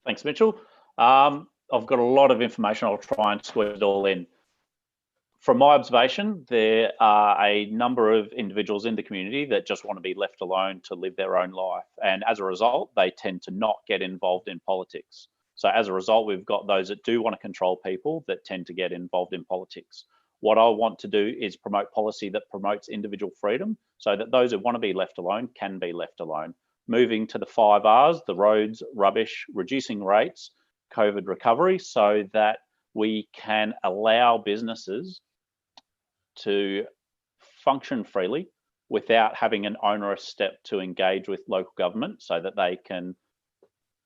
Thanks, Mitchell. I've got a lot of information. I'll try and squeeze it all in. From my observation, there are a number of individuals in the community that just want to be left alone to live their own life. And as a result, they tend to not get involved in politics. So as a result, we've got those that do want to control people that tend to get involved in politics. What I want to do is promote policy that promotes individual freedom so that those who want to be left alone can be left alone. Moving to the 5 Rs, the roads, rubbish, reducing rates, COVID recovery, so that we can allow businesses to function freely without having an onerous step to engage with local government so that they can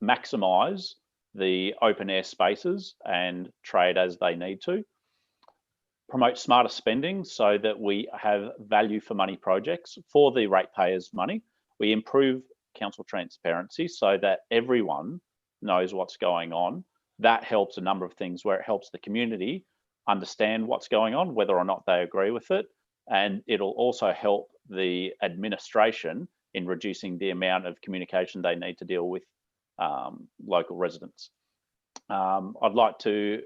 maximise the open air spaces and trade as they need to. Promote smarter spending so that we have value for money projects for the ratepayers' money. We improve council transparency so that everyone knows what's going on. That helps a number of things where it helps the community understand what's going on, whether or not they agree with it. And it'll also help the administration in reducing the amount of communication they need to deal with local residents. I'd like to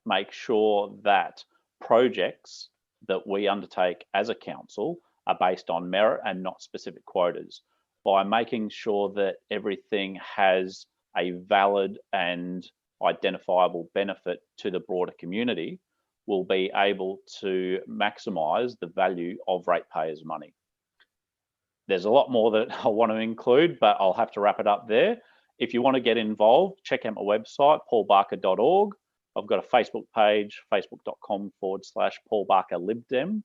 make sure that projects that we undertake as a council are based on merit and not specific quotas. By making sure that everything has a valid and identifiable benefit to the broader community, we'll be able to maximise the value of ratepayers' money. There's a lot more that I want to include, but I'll have to wrap it up there. If you want to get involved, check out my website, paulbarker.org. I've got a Facebook page, facebook.com/paulbarkerlibdem,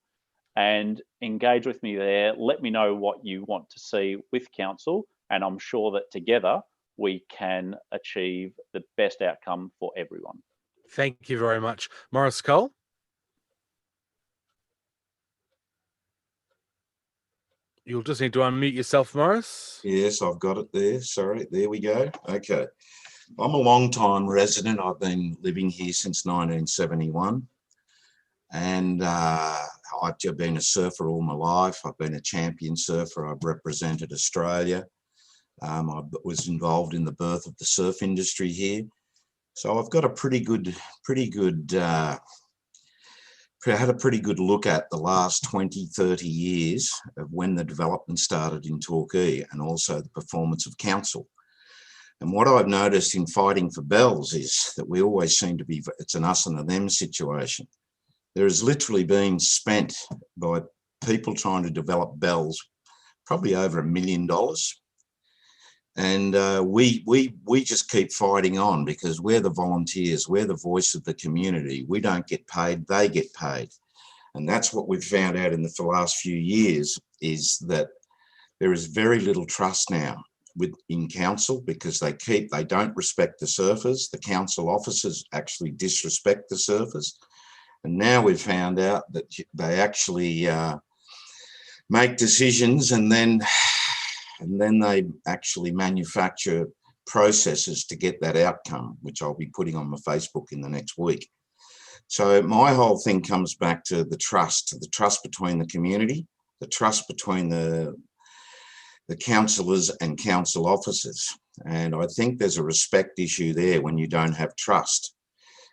and engage with me there. Let me know what you want to see with council, and I'm sure that together we can achieve the best outcome for everyone. Thank you very much. Morris Cole. You'll just need to unmute yourself, Morris. Yes, I've got it there. Sorry, there we go. Okay. I'm a long-time resident. I've been living here since 1971. And I've been a surfer all my life. I've been a champion surfer. I've represented Australia. I was involved in the birth of the surf industry here. So I've got a had a pretty good look at the last 20, 30 years of when the development started in Torquay and also the performance of council. And what I've noticed in fighting for bells is that we always seem to be, it's an us and a them situation. There has literally been spent by people trying to develop bells probably over $1 million. And we just keep fighting on because we're the volunteers, we're the voice of the community. We don't get paid, they get paid. And that's what we've found out in the last few years is that there is very little trust now in council because they don't respect the surfers. The council officers actually disrespect the surfers. And now we've found out that they actually make decisions and then they actually manufacture processes to get that outcome, which I'll be putting on my Facebook in the next week. So my whole thing comes back to the trust between the community, the trust between the councillors and council officers. And I think there's a respect issue there when you don't have trust.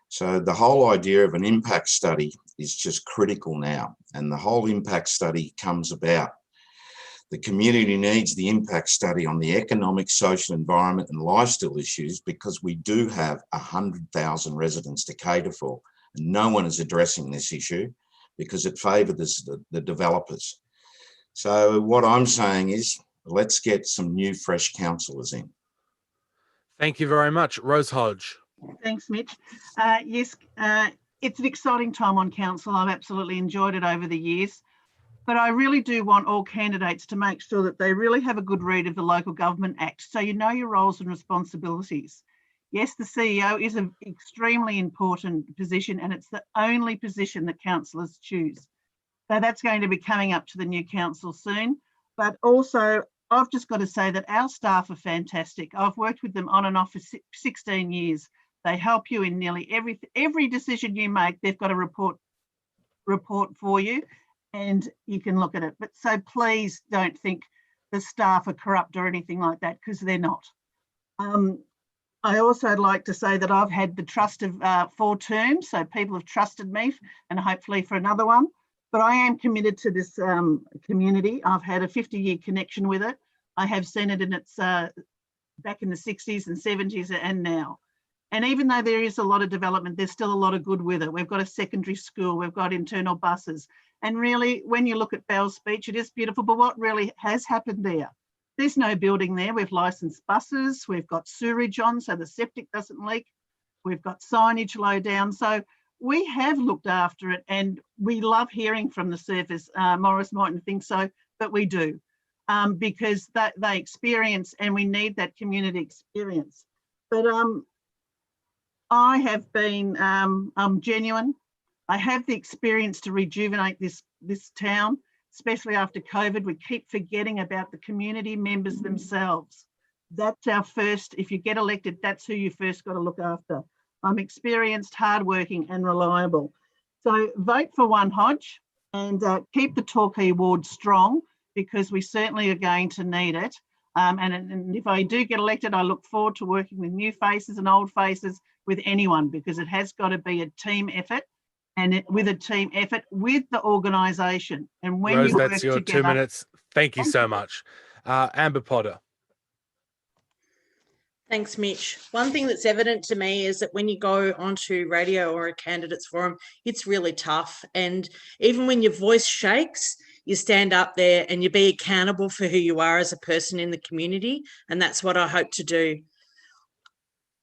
So the whole idea of an impact study is just critical now. And the whole impact study comes about. The community needs the impact study on the economic, social, environment and lifestyle issues because we do have 100,000 residents to cater for. And no one is addressing this issue because it favours the developers. So what I'm saying is let's get some new, fresh councillors in. Thank you very much. Rose Hodge. Thanks, Mitch. Yes, it's an exciting time on council. I've absolutely enjoyed it over the years. But I really do want all candidates to make sure that they really have a good read of the Local Government Act so you know your roles and responsibilities. Yes, the CEO is an extremely important position and it's the only position that councillors choose. So that's going to be coming up to the new council soon. But also, I've just got to say that our staff are fantastic. I've worked with them on and off for 16 years. They help you in nearly every decision you make. They've got a report for you, and you can look at it. But so please don't think the staff are corrupt or anything like that, because they're not. I also like to say that I've had the trust of 4 terms, so people have trusted me, and hopefully for another one. But I am committed to this community. I've had a 50-year connection with it. I have seen it in its back in the 60s and 70s and now. And even though there is a lot of development, there's still a lot of good with it. We've got a secondary school, we've got internal buses. And really, when you look at Bells Beach, it is beautiful, but what really has happened there? There's no building there. We've licensed buses, we've got sewerage on so the septic doesn't leak. We've got signage low down. So we have looked after it, and we love hearing from the surfers. Morris mightn't think so, but we do, because they experience, and we need that community experience. But I have been, I'm genuine. I have the experience to rejuvenate this town, especially after COVID. We keep forgetting about the community members themselves. That's our first, if you get elected, that's who you first got to look after. I'm experienced, hardworking and reliable. So vote for One Hodge, and keep the Torquay ward strong, because we certainly are going to need it. And if I do get elected, I look forward to working with new faces and old faces, with anyone, because it has got to be a team effort, and with a team effort with the organisation. And when Rose, you work that's your together, 2 minutes. Thank you so much. Amber Potter. Thanks, Mitch. One thing that's evident to me is that when you go onto radio or a candidates forum, it's really tough. And even when your voice shakes, you stand up there and you be accountable for who you are as a person in the community. And that's what I hope to do.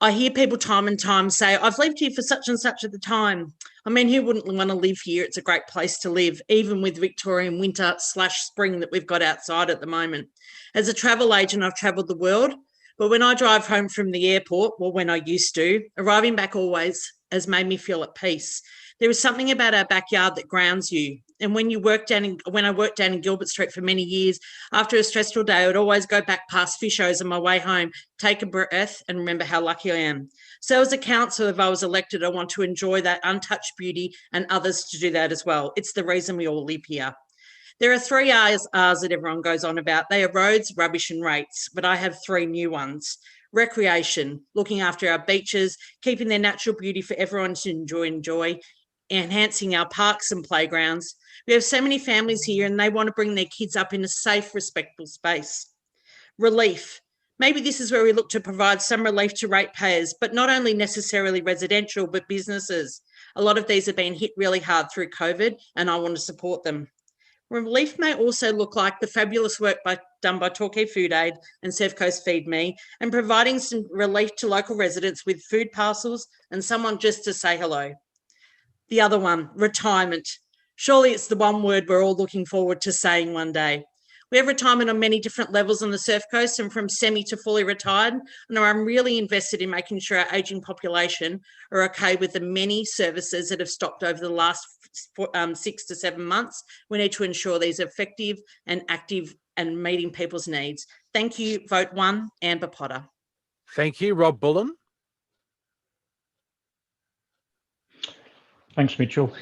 I hear people time and time say, I've lived here for such and such at the time. I mean, who wouldn't want to live here? It's a great place to live, even with Victorian winter/spring that we've got outside at the moment. As a travel agent, I've travelled the world, but when I drive home from the airport, well, when I used to, arriving back always has made me feel at peace. There is something about our backyard that grounds you. And when I worked down in Gilbert Street for many years, after a stressful day, I would always go back past Fishers on my way home, take a breath and remember how lucky I am. So as a councillor, if I was elected, I want to enjoy that untouched beauty and others to do that as well. It's the reason we all live here. There are 3 R's that everyone goes on about. They are roads, rubbish and rates, but I have 3 new ones. Recreation, looking after our beaches, keeping their natural beauty for everyone to enjoy, enhancing our parks and playgrounds. We have so many families here and they want to bring their kids up in a safe, respectful space. Relief. Maybe this is where we look to provide some relief to ratepayers, but not only necessarily residential, but businesses. A lot of these have been hit really hard through COVID, and I want to support them. Relief may also look like the fabulous work done by Torquay Food Aid and Surf Coast Feed Me, and providing some relief to local residents with food parcels and someone just to say hello. The other one, retirement. Surely it's the one word we're all looking forward to saying one day. We have retirement on many different levels on the Surf Coast, and from semi to fully retired. And I'm really invested in making sure our ageing population are okay with the many services that have stopped over the last 6 to 7 months. We need to ensure these are effective and active and meeting people's needs. Thank you. Vote 1, Amber Potter. Thank you, Rob Bullen. Thanks, Mitchell.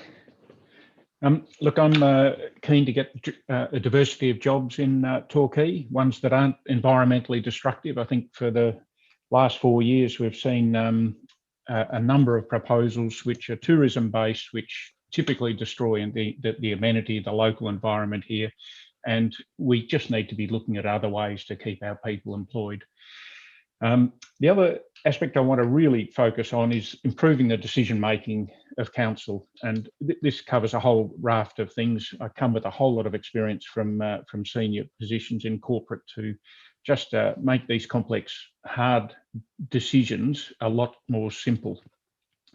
Look, I'm keen to get a diversity of jobs in Torquay, ones that aren't environmentally destructive. I think for the last 4 years, we've seen a number of proposals which are tourism-based, which typically destroy the amenity, the local environment here. And we just need to be looking at other ways to keep our people employed. The other aspect I want to really focus on is improving the decision-making of council. And this covers a whole raft of things. I come with a whole lot of experience from senior positions in corporate to just make these complex, hard decisions a lot more simple.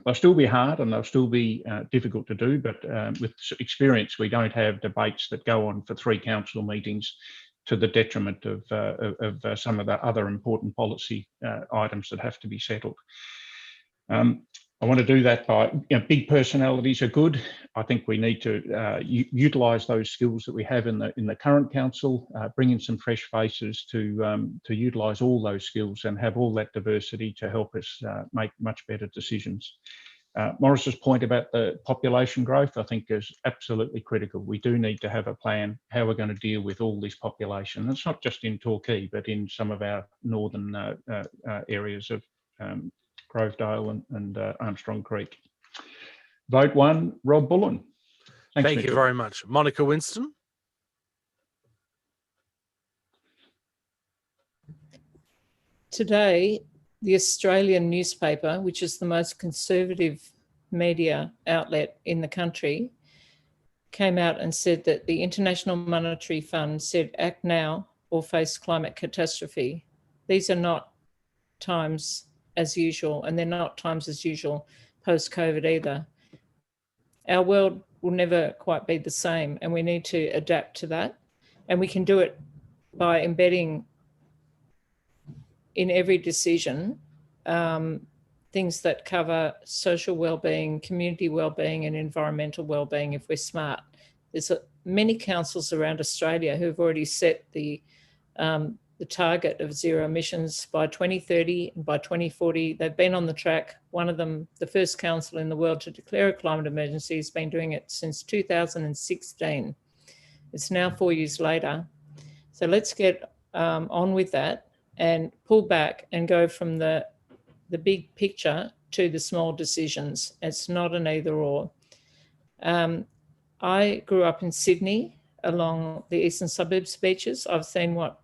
They'll still be hard and they'll still be difficult to do, but with experience, we don't have debates that go on for 3 council meetings to the detriment of some of the other important policy items that have to be settled. I want to do that by, big personalities are good. I think we need to utilise those skills that we have in the current council, bring in some fresh faces to utilise all those skills and have all that diversity to help us make much better decisions. Maurice's point about the population growth, I think, is absolutely critical. We do need to have a plan how we're going to deal with all this population. And it's not just in Torquay, but in some of our northern areas of Grovedale and Armstrong Creek. Vote 1, Rob Bullen. Thank you Mitchell. very much. Monica Winston. Today, the Australian newspaper, which is the most conservative media outlet in the country, came out and said that the International Monetary Fund said act now or face climate catastrophe. These are not times as usual, and they're not times as usual post-COVID either. Our world will never quite be the same, and we need to adapt to that. And we can do it by embedding in every decision things that cover social wellbeing, community wellbeing, and environmental wellbeing if we're smart. There's many councils around Australia who've already set the target of zero emissions by 2030 and by 2040. They've been on the track. One of them, the first council in the world to declare a climate emergency, has been doing it since 2016. It's now 4 years later. So let's get on with that and pull back and go from the big picture to the small decisions. It's not an either or. I grew up in Sydney along the eastern suburbs beaches. I've seen what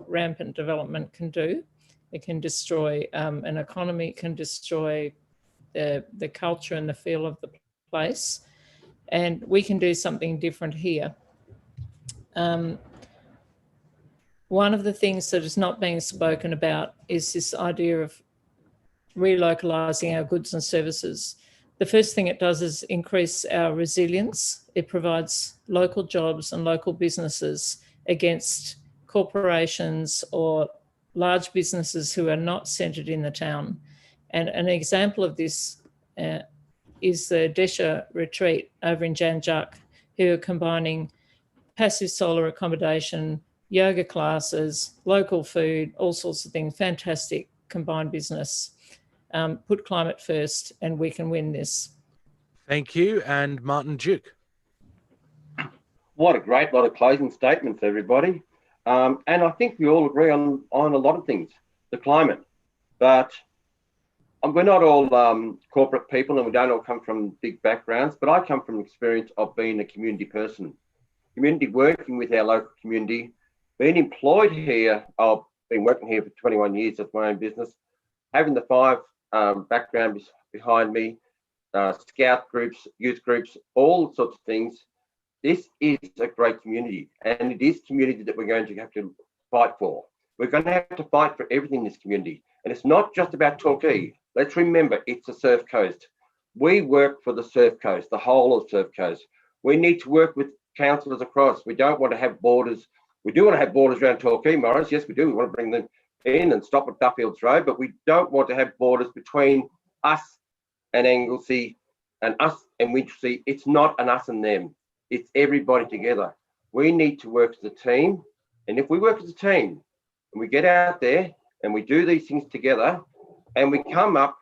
rampant development can do. It can destroy an economy, it can destroy the culture and the feel of the place. And we can do something different here. One of the things that is not being spoken about is this idea of relocalising our goods and services. The first thing it does is increase our resilience. It provides local jobs and local businesses against corporations or large businesses who are not centred in the town. And an example of this is the Desha Retreat over in Jan Juk, who are combining passive solar accommodation, yoga classes, local food, all sorts of things. Fantastic combined business. Put climate first and we can win this. Thank you. And Martin Duke. What a great lot of closing statements, everybody. And I think we all agree on a lot of things, the climate. But we're not all corporate people and we don't all come from big backgrounds, but I come from experience of being a community person. Community, working with our local community, being employed here. I've been working here for 21 years as my own business, having the 5 backgrounds behind me, scout groups, youth groups, all sorts of things. This is a great community, and it is community that we're going to have to fight for. We're going to have to fight for everything in this community. And it's not just about Torquay. Let's remember, it's the Surf Coast. We work for the Surf Coast, the whole of Surf Coast. We need to work with councillors across. We don't want to have borders. We do want to have borders around Torquay, Morris. Yes, we do. We want to bring them in and stop at Duffields Road, but we don't want to have borders between us and Anglesey and us and Winchelsea. It's not an us and them. It's everybody together. We need to work as a team. And if we work as a team and we get out there and we do these things together and we come up,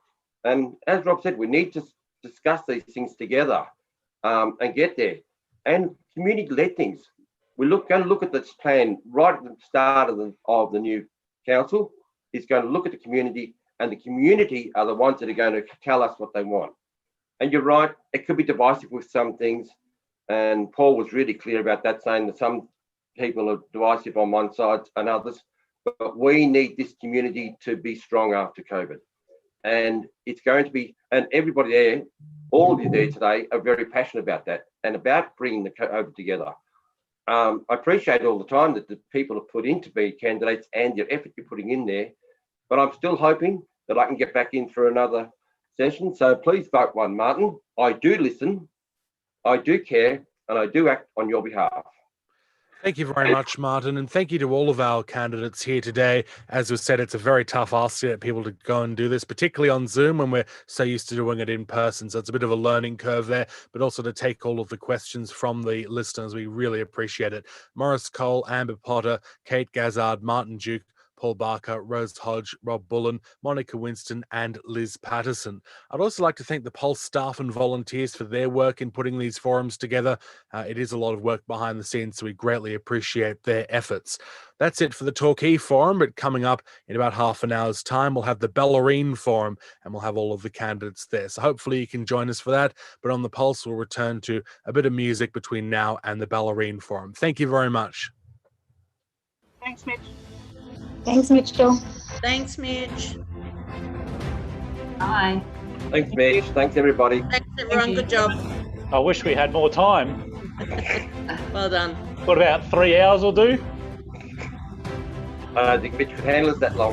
and as Rob said, we need to discuss these things together and get there. And community-led things. We're going to look at this plan right at the start of the new council. Is going to look at the community, and the community are the ones that are going to tell us what they want. And you're right, it could be divisive with some things. And Paul was really clear about that, saying that some people are divisive on one side and others. But we need this community to be strong after COVID. And it's going to be, and everybody there, all of you there today are very passionate about that and about bringing the COVID together. I appreciate all the time that the people have put in to be candidates and your effort you're putting in there, but I'm still hoping that I can get back in for another session. So please vote 1, Martin. I do listen, I do care, and I do act on your behalf. Thank you very much, Martin, and thank you to all of our candidates here today. As was said, it's a very tough ask to get people to go and do this, particularly on Zoom when we're so used to doing it in person. So it's a bit of a learning curve there, but also to take all of the questions from the listeners. We really appreciate it. Morris Cole, Amber Potter, Kate Gazzard, Martin Duke, Paul Barker, Rose Hodge, Rob Bullen, Monica Winston, and Liz Patterson. I'd also like to thank the Pulse staff and volunteers for their work in putting these forums together. It is a lot of work behind the scenes, so we greatly appreciate their efforts. That's it for the Torquay Forum, but coming up in about half an hour's time, we'll have the Bellarine Forum, and we'll have all of the candidates there. So hopefully you can join us for that. But on the Pulse, we'll return to a bit of music between now and the Bellarine Forum. Thank you very much. Thanks, Mitch. Thanks, Mitchell. Thanks, Mitch. Bye. Thanks, Mitch. Thanks, everybody. Thanks, everyone. Good job. I wish we had more time. Well done. What about 3 hours will do? I think Mitch could handle it that long.